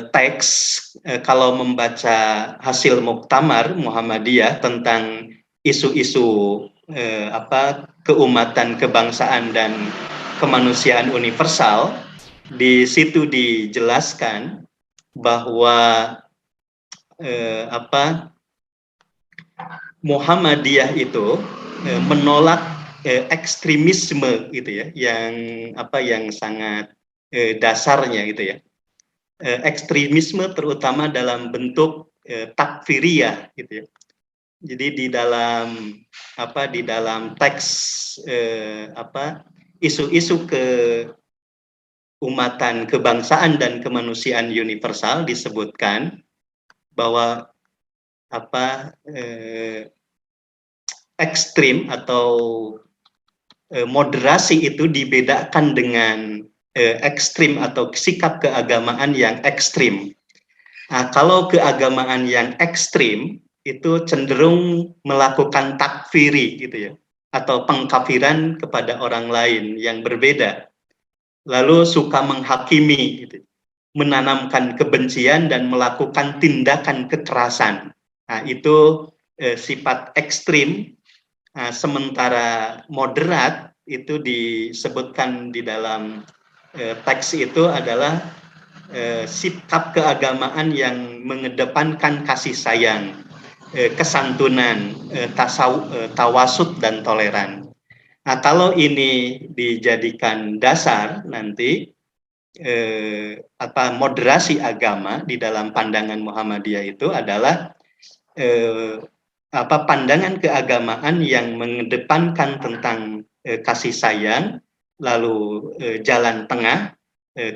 teks, kalau membaca hasil muktamar Muhammadiyah tentang isu-isu keumatan, kebangsaan dan kemanusiaan universal, di situ dijelaskan bahwa Muhammadiyah itu menolak ekstremisme gitu ya, yang sangat dasarnya gitu ya. Ekstremisme terutama dalam bentuk takfiriyah gitu ya. Jadi di dalam teks isu-isu keumatan, kebangsaan dan kemanusiaan universal disebutkan bahwa ekstrim atau moderasi itu dibedakan dengan ekstrim atau sikap keagamaan yang ekstrim. Nah, kalau keagamaan yang ekstrim itu cenderung melakukan takfiri gitu ya, atau pengkafiran kepada orang lain yang berbeda, lalu suka menghakimi gitu, menanamkan kebencian dan melakukan tindakan kekerasan. Nah, itu sifat ekstrim. Nah, sementara moderat itu disebutkan di dalam teks itu adalah sikap keagamaan yang mengedepankan kasih sayang, kesantunan, tawasud dan toleran. Nah, kalau ini dijadikan dasar nanti moderasi agama di dalam pandangan Muhammadiyah itu adalah pandangan keagamaan yang mengedepankan tentang kasih sayang, lalu jalan tengah,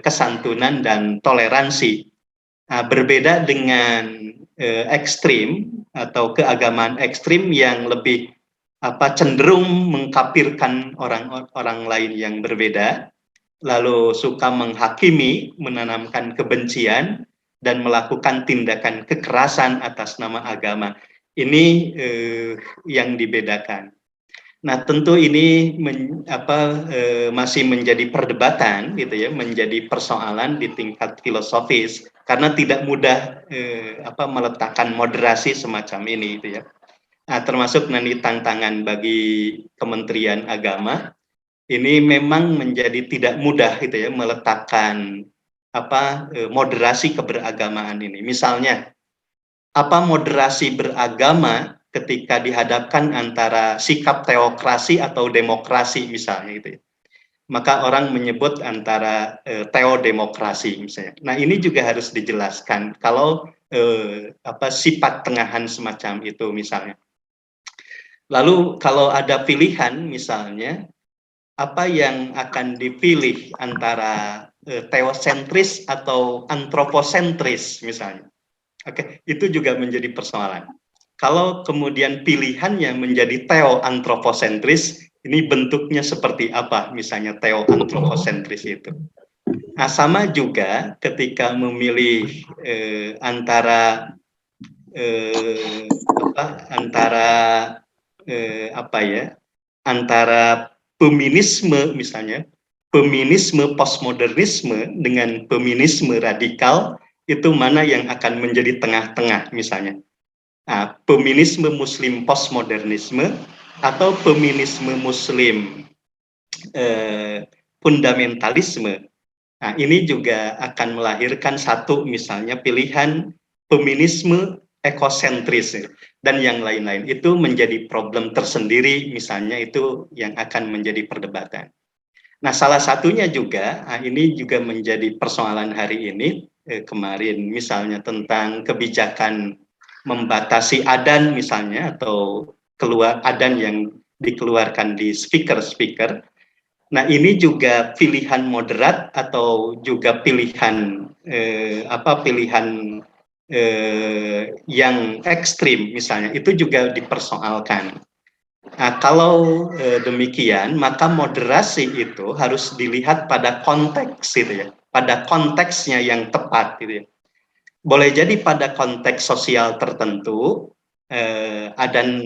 kesantunan dan toleransi. Nah, berbeda dengan ekstrim atau keagamaan ekstrim yang lebih cenderung mengkafirkan orang lain yang berbeda, lalu suka menghakimi, menanamkan kebencian dan melakukan tindakan kekerasan atas nama agama. Ini yang dibedakan. Nah, tentu ini masih menjadi perdebatan gitu ya, menjadi persoalan di tingkat filosofis karena tidak mudah meletakkan moderasi semacam ini gitu ya. Nah, termasuk nanti tantangan bagi Kementerian Agama ini memang menjadi tidak mudah gitu ya meletakkan moderasi keberagamaan ini. Misalnya moderasi beragama ketika dihadapkan antara sikap teokrasi atau demokrasi misalnya gitu ya. Maka orang menyebut antara teodemokrasi misalnya. Nah, ini juga harus dijelaskan kalau sifat tengahan semacam itu misalnya. Lalu kalau ada pilihan misalnya apa yang akan dipilih antara teosentris atau antroposentris misalnya. Oke, itu juga menjadi persoalan. Kalau kemudian pilihannya menjadi teoantroposentris, ini bentuknya seperti apa misalnya teoantroposentris itu. Nah, sama juga ketika memilih antara feminisme misalnya, feminisme postmodernisme dengan feminisme radikal, itu mana yang akan menjadi tengah-tengah misalnya. Nah, feminisme muslim postmodernisme atau feminisme muslim fundamentalisme. Nah, ini juga akan melahirkan satu misalnya pilihan feminisme ekosentris dan yang lain-lain. Itu menjadi problem tersendiri misalnya, itu yang akan menjadi perdebatan. Nah, salah satunya juga, ini juga menjadi persoalan hari ini, kemarin misalnya tentang kebijakan membatasi adzan misalnya, atau keluar adzan yang dikeluarkan di speaker-speaker. Nah, ini juga pilihan moderat atau juga pilihan pilihan yang ekstrim misalnya, itu juga dipersoalkan. Nah, kalau demikian, maka moderasi itu harus dilihat pada konteks gitu ya, pada konteksnya yang tepat gitu ya. Boleh jadi pada konteks sosial tertentu, adzan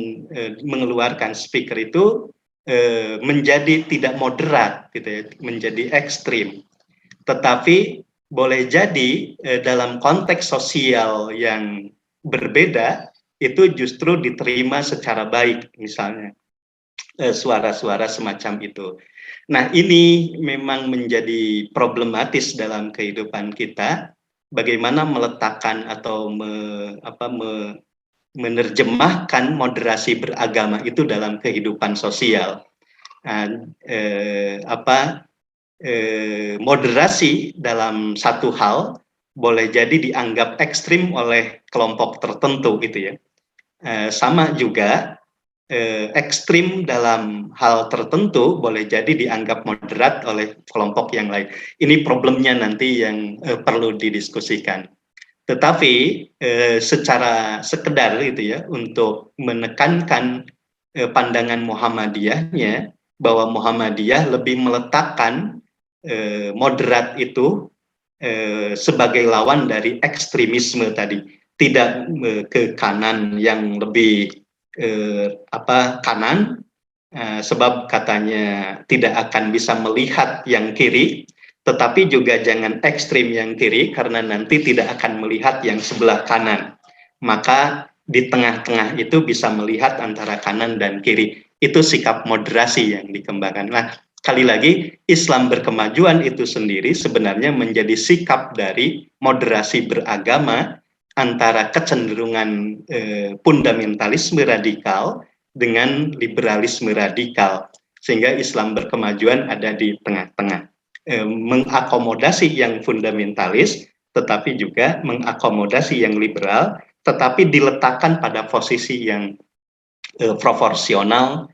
mengeluarkan speaker itu menjadi tidak moderat gitu ya, menjadi ekstrim. Tetapi boleh jadi dalam konteks sosial yang berbeda itu justru diterima secara baik, misalnya suara-suara semacam itu. Nah, ini memang menjadi problematis dalam kehidupan kita, bagaimana meletakkan atau menerjemahkan moderasi beragama itu dalam kehidupan sosial. Nah, moderasi dalam satu hal boleh jadi dianggap ekstrim oleh kelompok tertentu gitu ya. Sama juga ekstrim dalam hal tertentu boleh jadi dianggap moderat oleh kelompok yang lain. Ini problemnya nanti yang perlu didiskusikan. Tetapi secara sekedar gitu ya, untuk menekankan pandangan Muhammadiyahnya, bahwa Muhammadiyah lebih meletakkan moderat itu sebagai lawan dari ekstremisme tadi, tidak ke kanan yang lebih kanan, sebab katanya tidak akan bisa melihat yang kiri, tetapi juga jangan ekstrim yang kiri karena nanti tidak akan melihat yang sebelah kanan. Maka di tengah-tengah itu bisa melihat antara kanan dan kiri. Itu sikap moderasi yang dikembangkan. Nah, sekali lagi, Islam berkemajuan itu sendiri sebenarnya menjadi sikap dari moderasi beragama antara kecenderungan fundamentalisme radikal dengan liberalisme radikal, sehingga Islam berkemajuan ada di tengah-tengah, mengakomodasi yang fundamentalis, tetapi juga mengakomodasi yang liberal, tetapi diletakkan pada posisi yang proporsional,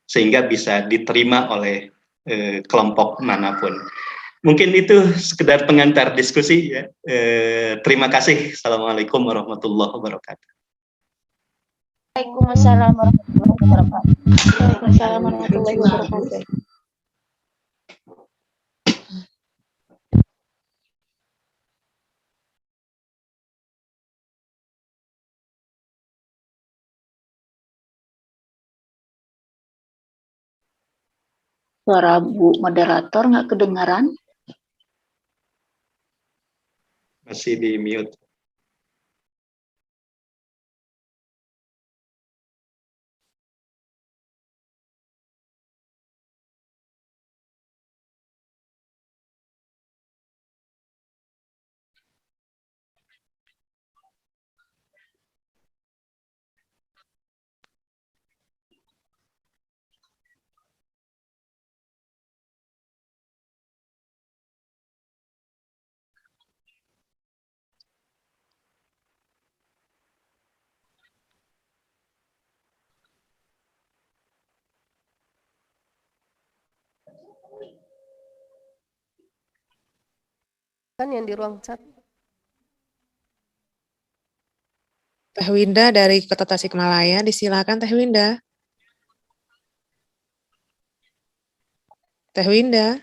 sehingga bisa diterima oleh kelompok manapun. Mungkin itu sekedar pengantar diskusi ya. Terima kasih. Assalamualaikum warahmatullahi wabarakatuh. Waalaikumsalam warahmatullahi wabarakatuh. Waalaikumsalam warahmatullahi wabarakatuh. Suara Bu moderator nggak kedengaran? Masih di mute. Kan yang di ruang chat. Teh Winda dari Kota Tasikmalaya, disilakan Teh Winda. Teh Winda.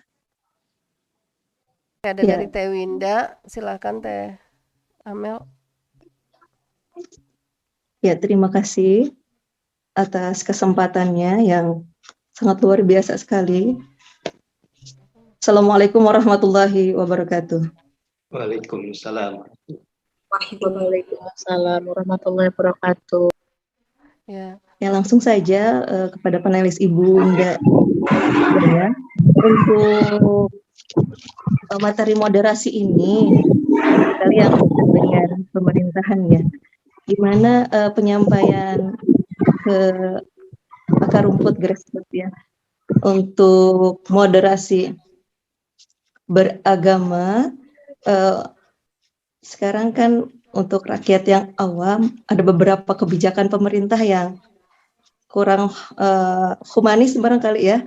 Ada Ya. dari Teh Winda, silakan Teh Amel. Ya, terima kasih atas kesempatannya yang sangat luar biasa sekali. Assalamualaikum warahmatullahi wabarakatuh. Waalaikumsalam. Waalaikumsalam warahmatullahi wabarakatuh. Ya. Ya, langsung saja kepada panelis Ibu Winda ya, untuk materi moderasi ini sekali yang dengan pemerintahan ya, di mana penyampaian ke akar rumput grassroots ya, untuk moderasi beragama, sekarang kan untuk rakyat yang awam ada beberapa kebijakan pemerintah yang kurang humanis barangkali ya.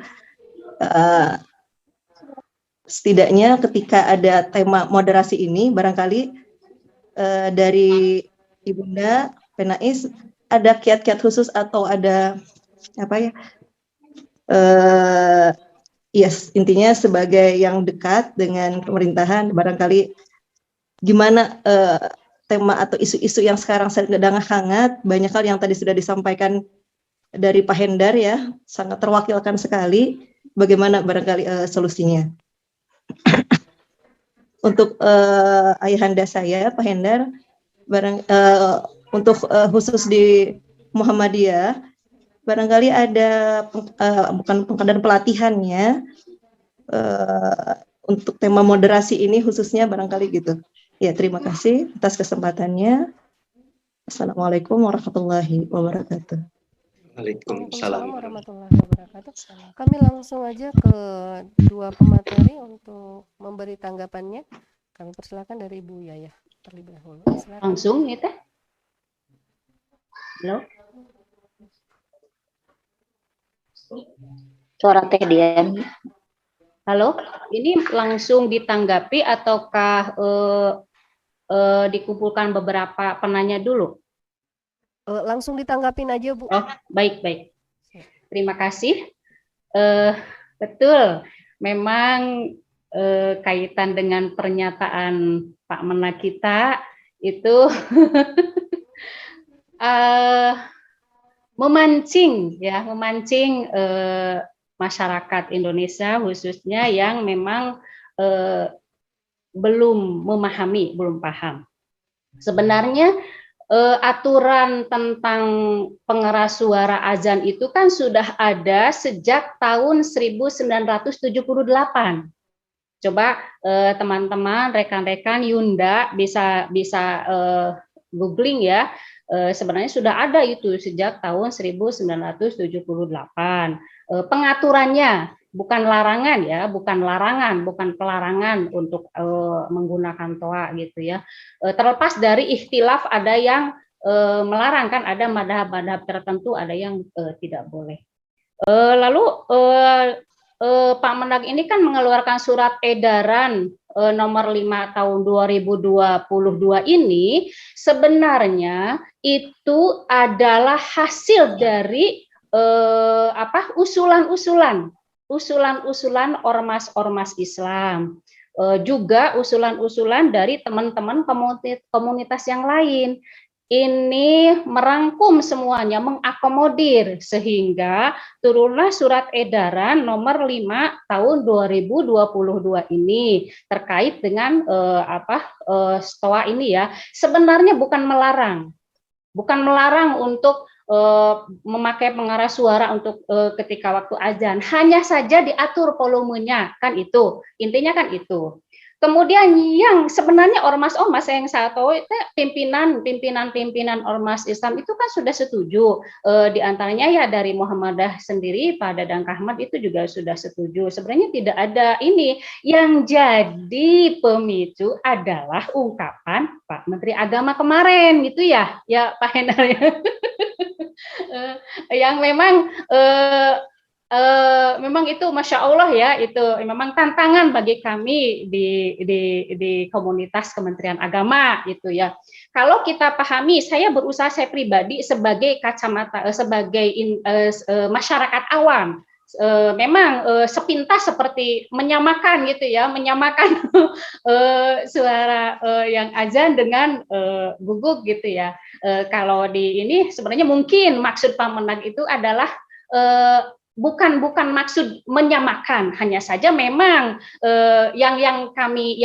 Setidaknya ketika ada tema moderasi ini barangkali dari Ibunda Penais ada kiat-kiat khusus atau ada apa ya? Yes, intinya sebagai yang dekat dengan pemerintahan, barangkali gimana tema atau isu-isu yang sekarang sedang hangat, banyak hal yang tadi sudah disampaikan dari Pak Hendar ya, sangat terwakilkan sekali. Bagaimana barangkali solusinya? Untuk ayahanda saya, Pak Hendar, untuk khusus di Muhammadiyah, barangkali ada bukan pengkaderan pelatihannya untuk tema moderasi ini khususnya barangkali gitu. Ya, terima kasih atas kesempatannya. Assalamualaikum warahmatullahi wabarakatuh. Waalaikumsalam. Warahmatullahi wabarakatuh. Kami langsung aja ke dua pemateri untuk memberi tanggapannya. Kami persilakan dari Ibu Yayah terlebih dahulu. Silakan. Langsung ya Teh. Halo. Suara Teh Dian. Halo, ini langsung ditanggapi ataukah dikumpulkan beberapa penanya dulu? Langsung ditanggapin aja, Bu. Oh, baik. Terima kasih. Betul, memang kaitan dengan pernyataan Pak Menak kita itu memancing masyarakat Indonesia khususnya yang memang belum memahami, belum paham. Sebenarnya aturan tentang pengeras suara azan itu kan sudah ada sejak tahun 1978. Coba teman-teman, rekan-rekan Yunda bisa googling ya. Sebenarnya sudah ada itu sejak tahun 1978. Pengaturannya bukan larangan ya, bukan pelarangan untuk menggunakan toa gitu ya. Terlepas dari ikhtilaf, ada yang melarang kan, ada madhab-madhab tertentu, ada yang tidak boleh. Lalu Pak Mendag ini kan mengeluarkan surat edaran nomor 5 tahun 2022 ini sebenarnya itu adalah hasil dari usulan-usulan ormas-ormas Islam, juga usulan-usulan dari teman-teman komunitas yang lain. Ini merangkum semuanya, mengakomodir sehingga turunlah surat edaran nomor 5 tahun 2022 ini terkait dengan STOA ini ya. Sebenarnya bukan melarang untuk memakai pengeras suara untuk ketika waktu azan, hanya saja diatur volumenya, kan itu intinya kan itu. Kemudian yang sebenarnya ormas-ormas yang saya tahu itu pimpinan ormas Islam itu kan sudah setuju, diantaranya ya dari Muhammadiyah sendiri, Pak Dadang Kahmat itu juga sudah setuju. Sebenarnya tidak ada ini, yang jadi pemicu adalah ungkapan Pak Menteri Agama kemarin gitu ya Pak Hendar ya. Yang memang itu Masya Allah ya, itu memang tantangan bagi kami di komunitas Kementerian Agama gitu ya. Kalau kita pahami, saya pribadi sebagai kacamata, sebagai masyarakat awam, memang sepintas seperti menyamakan gitu ya, menyamakan suara yang azan dengan guguk gitu ya. Kalau di ini sebenarnya mungkin maksud Pak Menag itu adalah bukan maksud menyamakan, hanya saja memang yang kami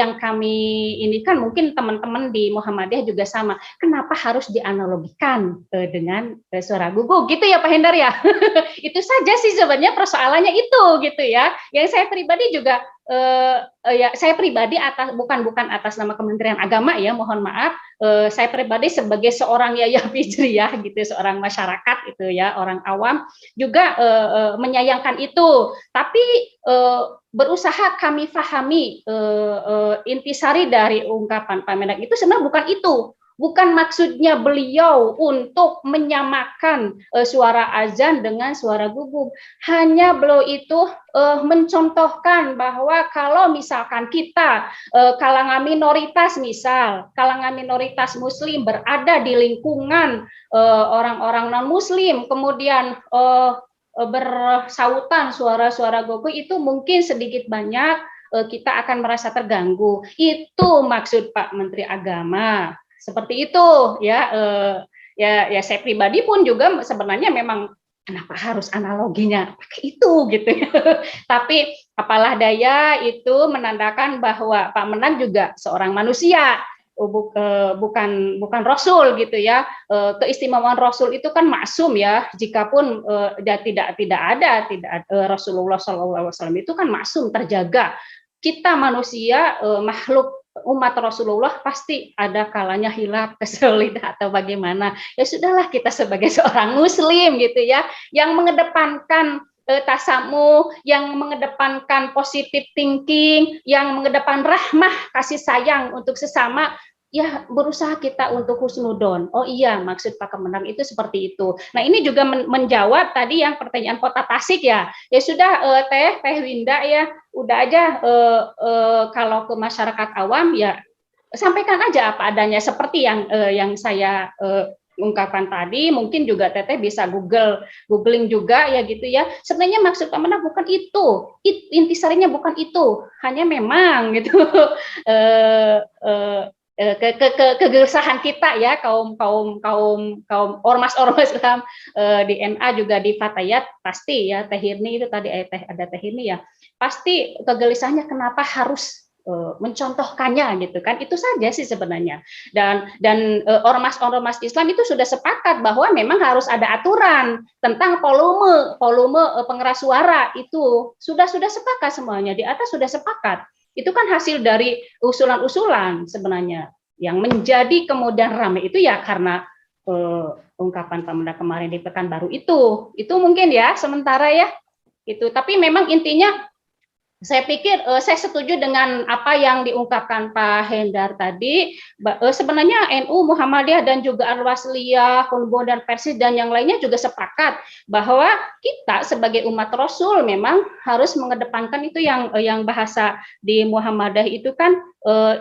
ini kan mungkin teman-teman di Muhammadiyah juga sama. Kenapa harus dianalogikan dengan suara guguk gitu ya Pak Hendar ya? Itu saja sih sebenarnya persoalannya itu gitu ya. Yang saya pribadi juga saya pribadi bukan atas nama Kementerian Agama ya, mohon maaf, saya pribadi sebagai seorang Yaya Fijriyah gitu, seorang masyarakat itu ya, orang awam juga menyayangkan itu. Tapi berusaha kami pahami intisari dari ungkapan Pak Mendak itu sebenarnya bukan itu. Bukan maksudnya beliau untuk menyamakan suara azan dengan suara gugum. Hanya beliau itu mencontohkan bahwa kalau misalkan kita kalangan minoritas, misal kalangan minoritas muslim berada di lingkungan orang-orang non-muslim, kemudian bersautan suara-suara gogo, itu mungkin sedikit banyak kita akan merasa terganggu. Itu maksud Pak Menteri Agama. Seperti itu ya, ya saya pribadi pun juga sebenarnya memang kenapa harus analoginya pakai itu gitu ya. Tapi apalah daya, itu menandakan bahwa Pak Menag juga seorang manusia, bukan Rasul gitu ya. Keistimewaan Rasul itu kan maksum ya, jikapun tidak ada Rasulullah SAW itu kan maksum, terjaga. Kita manusia, makhluk umat Rasulullah pasti ada kalanya hilaf, kesulitan atau bagaimana. Ya sudahlah, kita sebagai seorang muslim gitu ya, yang mengedepankan tasamu, yang mengedepankan positive thinking, yang mengedepan rahmah, kasih sayang untuk sesama, ya berusaha kita untuk husnudon. Oh iya, maksud Pak Kemenang itu seperti itu. Nah, ini juga menjawab tadi yang pertanyaan Kota Tasik ya. Ya sudah, Teh Winda ya, udah aja kalau ke masyarakat awam ya sampaikan aja apa adanya seperti yang saya ungkapkan tadi. Mungkin juga Teteh bisa googling juga ya gitu ya. Sebenarnya maksud Pak Menang bukan itu, intisarinya bukan itu, hanya memang gitu kegelisahan kita ya, kaum ormas Islam di NA juga di Fatayat, pasti ya Teh Hirni itu tadi ada Teh Hirni ya, pasti kegelisahannya kenapa harus mencontohkannya gitu kan. Itu saja sih sebenarnya. Dan ormas Islam itu sudah sepakat bahwa memang harus ada aturan tentang volume pengeras suara, itu sudah sepakat semuanya, di atas sudah sepakat. Itu kan hasil dari usulan-usulan sebenarnya. Yang menjadi kemudian ramai itu ya karena ungkapan Pak Mendak kemarin di Pekanbaru itu mungkin ya sementara ya itu. Tapi memang intinya saya pikir saya setuju dengan apa yang diungkapkan Pak Hendar tadi. Sebenarnya NU, Muhammadiyah dan juga Al-Wasliyah, Konbo dan Persis dan yang lainnya juga sepakat bahwa kita sebagai umat Rasul memang harus mengedepankan itu yang bahasa di Muhammadiyah itu kan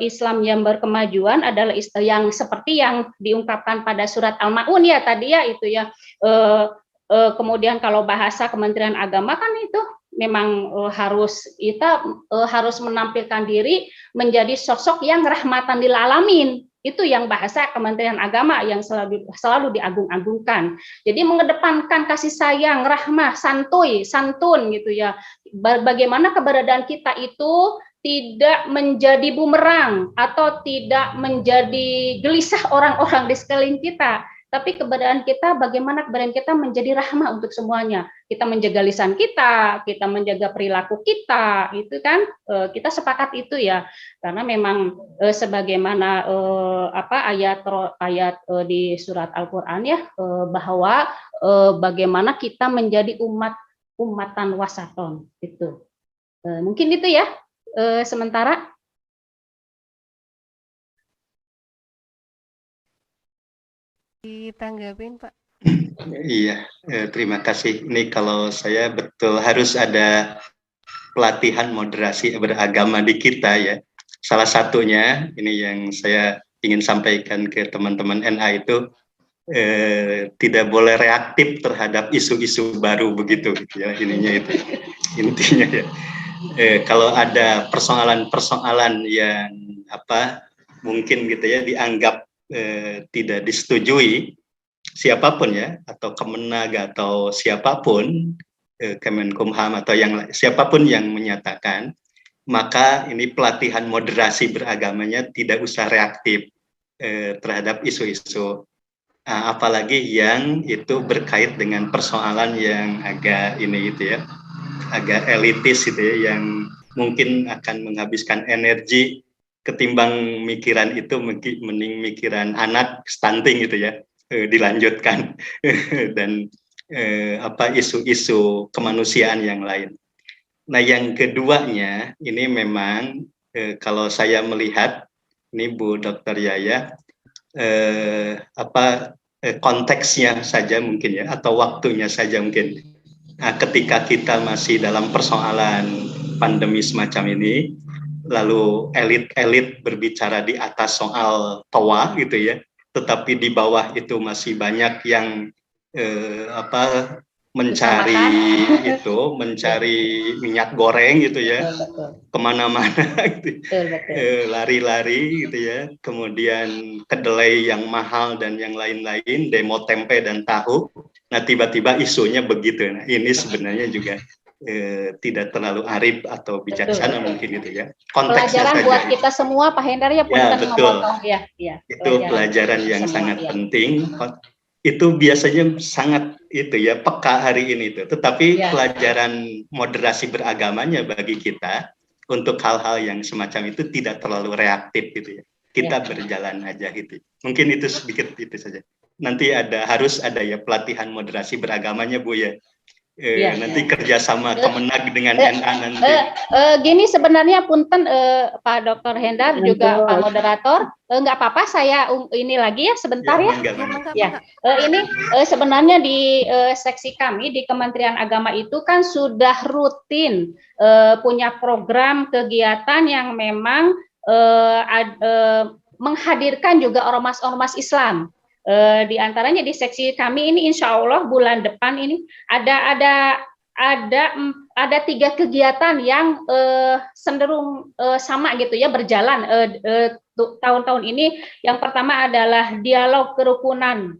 Islam yang berkemajuan adalah yang seperti yang diungkapkan pada surat Al-Maun ya tadi ya itu ya. Kemudian kalau bahasa Kementerian Agama kan itu memang harus menampilkan diri menjadi sosok yang rahmatan lil alamin. Itu yang bahasa Kementerian Agama yang selalu diagung-agungkan. Jadi mengedepankan kasih sayang, rahmah, santun gitu ya. Bagaimana keberadaan kita itu tidak menjadi bumerang atau tidak menjadi gelisah orang-orang di sekeliling kita. Tapi keberadaan kita, bagaimana keberadaan kita menjadi rahmah untuk semuanya. Kita menjaga lisan kita menjaga perilaku kita, itu kan kita sepakat itu ya. Karena memang sebagaimana ayat di surat Al-Qur'an ya, bahwa bagaimana kita menjadi umatan wasaton itu. Mungkin itu ya sementara. Ditanggapin Pak. Iya, terima kasih. Ini kalau saya betul harus ada pelatihan moderasi beragama di kita ya. Salah satunya ini yang saya ingin sampaikan ke teman-teman NA itu tidak boleh reaktif terhadap isu-isu baru begitu ya, ininya itu intinya ya. Kalau ada persoalan-persoalan yang mungkin gitu ya dianggap tidak disetujui siapapun ya, atau Kemenag atau siapapun, Kemenkumham atau siapapun yang menyatakan, maka ini pelatihan moderasi beragamanya tidak usah reaktif terhadap isu-isu, apalagi yang itu berkait dengan persoalan yang agak agak elitis gitu ya, yang mungkin akan menghabiskan energi ketimbang mikiran itu mending mikiran anak stunting gitu ya, dilanjutkan dan isu-isu kemanusiaan yang lain. Nah, yang keduanya ini memang kalau saya melihat ini Bu Dr. Yaya, konteksnya saja mungkin ya, atau waktunya saja mungkin. Nah, ketika kita masih dalam persoalan pandemi semacam ini, lalu elit-elit berbicara di atas soal toa gitu ya, tetapi di bawah itu masih banyak yang mencari minyak goreng gitu ya, kemana-mana gitu, lari-lari gitu ya, kemudian kedelai yang mahal dan yang lain-lain, demo tempe dan tahu. Nah, tiba-tiba isunya begitu. Nah, ini sebenarnya juga tidak terlalu arif atau bijaksana mungkin gitu ya. Konteksnya pelajaran saja buat itu. kita semua, Pak Hendar ya, betul. Itu pelajaran yang semua, sangat penting. Itu biasanya sangat itu ya, peka hari ini itu. Tetapi pelajaran moderasi beragamanya bagi kita untuk hal-hal yang semacam itu tidak terlalu reaktif gitu ya. Kita berjalan aja gitu. Mungkin itu sedikit itu saja. Nanti harus ada ya pelatihan moderasi beragamanya Bu ya. Nanti kerjasama Kemenag dengan NA nanti. Gini sebenarnya punten Pak Dr. Hendar juga Pak Moderator, nggak apa-apa saya ini lagi ya sebentar ya. Ini sebenarnya di seksi kami di Kementerian Agama itu kan sudah rutin punya program kegiatan yang memang menghadirkan juga ormas-ormas Islam. Di antaranya di seksi kami ini insya Allah bulan depan ini ada 3 kegiatan yang cenderung sama gitu ya berjalan tahun-tahun ini. Yang pertama adalah dialog kerukunan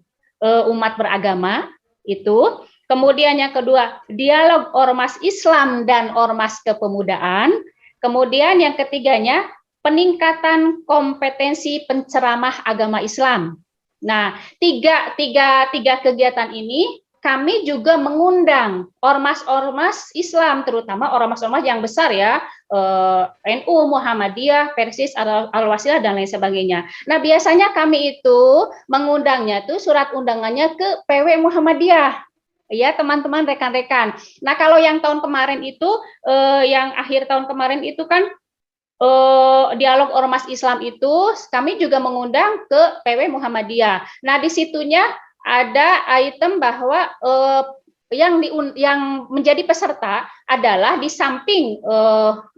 umat beragama itu. Kemudian yang kedua dialog ormas Islam dan ormas kepemudaan. Kemudian yang ketiganya peningkatan kompetensi penceramah agama Islam. Nah, tiga kegiatan ini kami juga mengundang ormas-ormas Islam, terutama ormas-ormas yang besar ya, NU, Muhammadiyah, Persis, Al-Wasilah dan lain sebagainya. Nah, biasanya kami itu mengundangnya tuh surat undangannya ke PW Muhammadiyah. Ya, teman-teman, rekan-rekan. Nah, kalau yang tahun kemarin itu, yang akhir tahun kemarin itu kan dialog ormas Islam itu kami juga mengundang ke PW Muhammadiyah. Nah, di situnya ada item bahwa yang menjadi peserta adalah di samping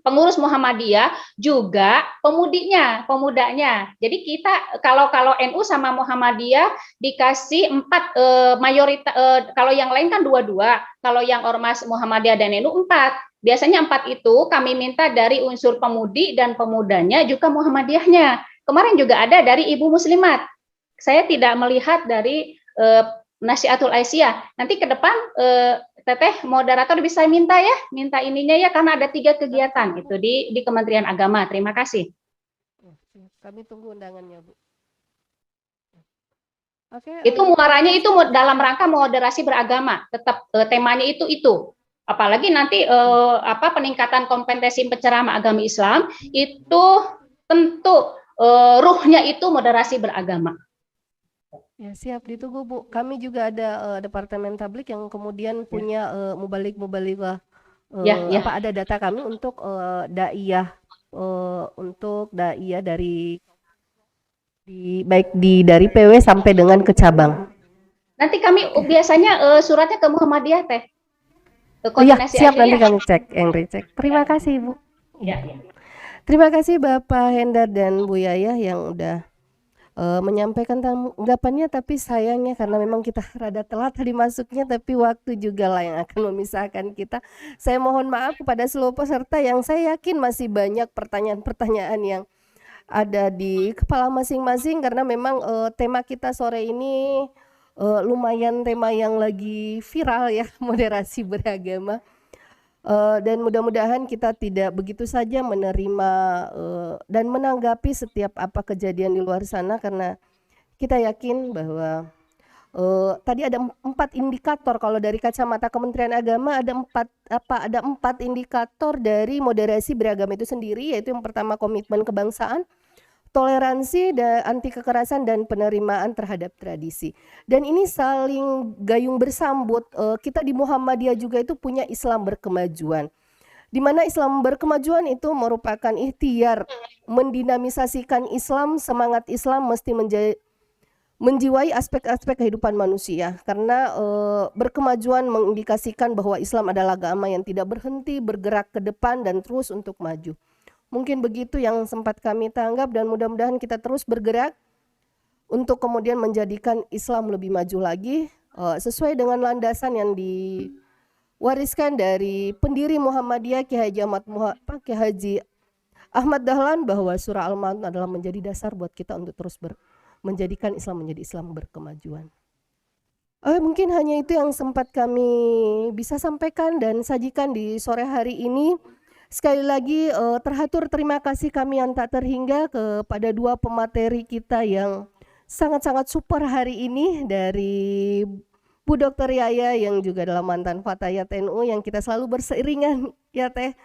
pengurus Muhammadiyah juga pemudanya. Jadi kita kalau NU sama Muhammadiyah dikasih 4 mayoritas, kalau yang lain kan 2, kalau yang ormas Muhammadiyah dan NU 4. Biasanya 4 itu kami minta dari unsur pemudi dan pemudanya juga Muhammadiyahnya. Kemarin juga ada dari Ibu Muslimat. Saya tidak melihat dari Nasihatul Aisyah. Nanti ke depan Teteh moderator bisa minta ininya ya, karena ada 3 kegiatan itu di Kementerian Agama. Terima kasih. Kami tunggu undangannya, Bu. Oke. Itu muaranya itu dalam rangka moderasi beragama. Tetap temanya itu. Apalagi nanti peningkatan kompetensi penceramah agama Islam itu tentu ruhnya itu moderasi beragama. Ya, siap, ditunggu Bu. Kami juga ada Departemen Tablik yang kemudian punya mubalik-mubaligah. Ada data kami untuk daiyah dari dari PW sampai dengan ke cabang. Nanti kami biasanya suratnya ke Muhammadiyah Teh. Siap, nanti kami cek. Terima kasih Bu. Terima kasih Bapak Hendar dan Bu Yaya yang udah menyampaikan tanggapannya, tapi sayangnya karena memang kita rada telat tadi masuknya, tapi waktu juga lah yang akan memisahkan kita. Saya mohon maaf kepada seluruh peserta yang saya yakin masih banyak pertanyaan-pertanyaan yang ada di kepala masing-masing, karena memang tema kita sore ini lumayan tema yang lagi viral ya, moderasi beragama. Dan mudah-mudahan kita tidak begitu saja menerima dan menanggapi setiap apa kejadian di luar sana, karena kita yakin bahwa tadi ada 4 indikator. Kalau dari kacamata Kementerian Agama ada 4 indikator dari moderasi beragama itu sendiri, yaitu yang pertama komitmen kebangsaan, toleransi dan anti kekerasan dan penerimaan terhadap tradisi. Dan ini saling gayung bersambut. Kita di Muhammadiyah juga itu punya Islam berkemajuan. Di mana Islam berkemajuan itu merupakan ikhtiar mendinamisasikan Islam, semangat Islam mesti menjiwai aspek-aspek kehidupan manusia. Karena berkemajuan mengindikasikan bahwa Islam adalah agama yang tidak berhenti, bergerak ke depan dan terus untuk maju. Mungkin begitu yang sempat kami tanggap dan mudah-mudahan kita terus bergerak untuk kemudian menjadikan Islam lebih maju lagi sesuai dengan landasan yang diwariskan dari pendiri Muhammadiyah Kiai Haji Ahmad Dahlan, bahwa surah Al-Ma'un adalah menjadi dasar buat kita untuk terus menjadikan Islam menjadi Islam berkemajuan. Mungkin hanya itu yang sempat kami bisa sampaikan dan sajikan di sore hari ini. Sekali lagi teratur terima kasih kami yang tak terhingga kepada dua pemateri kita yang sangat-sangat super hari ini, dari Bu Dr. Yaya yang juga adalah mantan Fatayat NU yang kita selalu berseiringan ya Teh.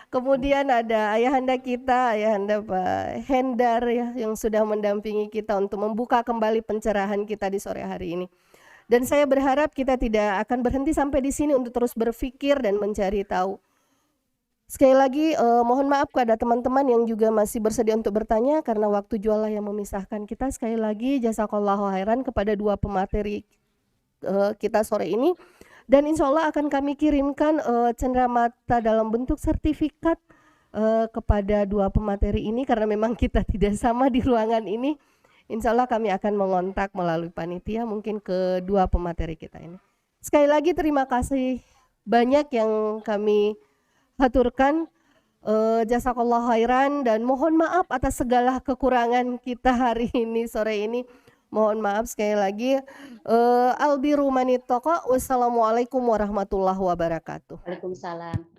Kemudian ada ayahanda kita, ayahanda Pak Hendar ya, yang sudah mendampingi kita untuk membuka kembali pencerahan kita di sore hari ini. Dan saya berharap kita tidak akan berhenti sampai di sini untuk terus berpikir dan mencari tahu. Sekali lagi mohon maaf kepada teman-teman yang juga masih bersedia untuk bertanya karena waktu jualah yang memisahkan kita. Sekali lagi jazakallahu khairan kepada dua pemateri kita sore ini, dan insya Allah akan kami kirimkan cenderamata dalam bentuk sertifikat kepada dua pemateri ini karena memang kita tidak sama di ruangan ini. Insya Allah kami akan mengontak melalui panitia mungkin ke dua pemateri kita ini. Sekali lagi terima kasih banyak yang kami haturkan, jazakallahu khairan, dan mohon maaf atas segala kekurangan kita hari ini sore ini. Mohon maaf sekali lagi. Albiru manitoqa. Wassalamualaikum warahmatullahi wabarakatuh. Waalaikumsalam.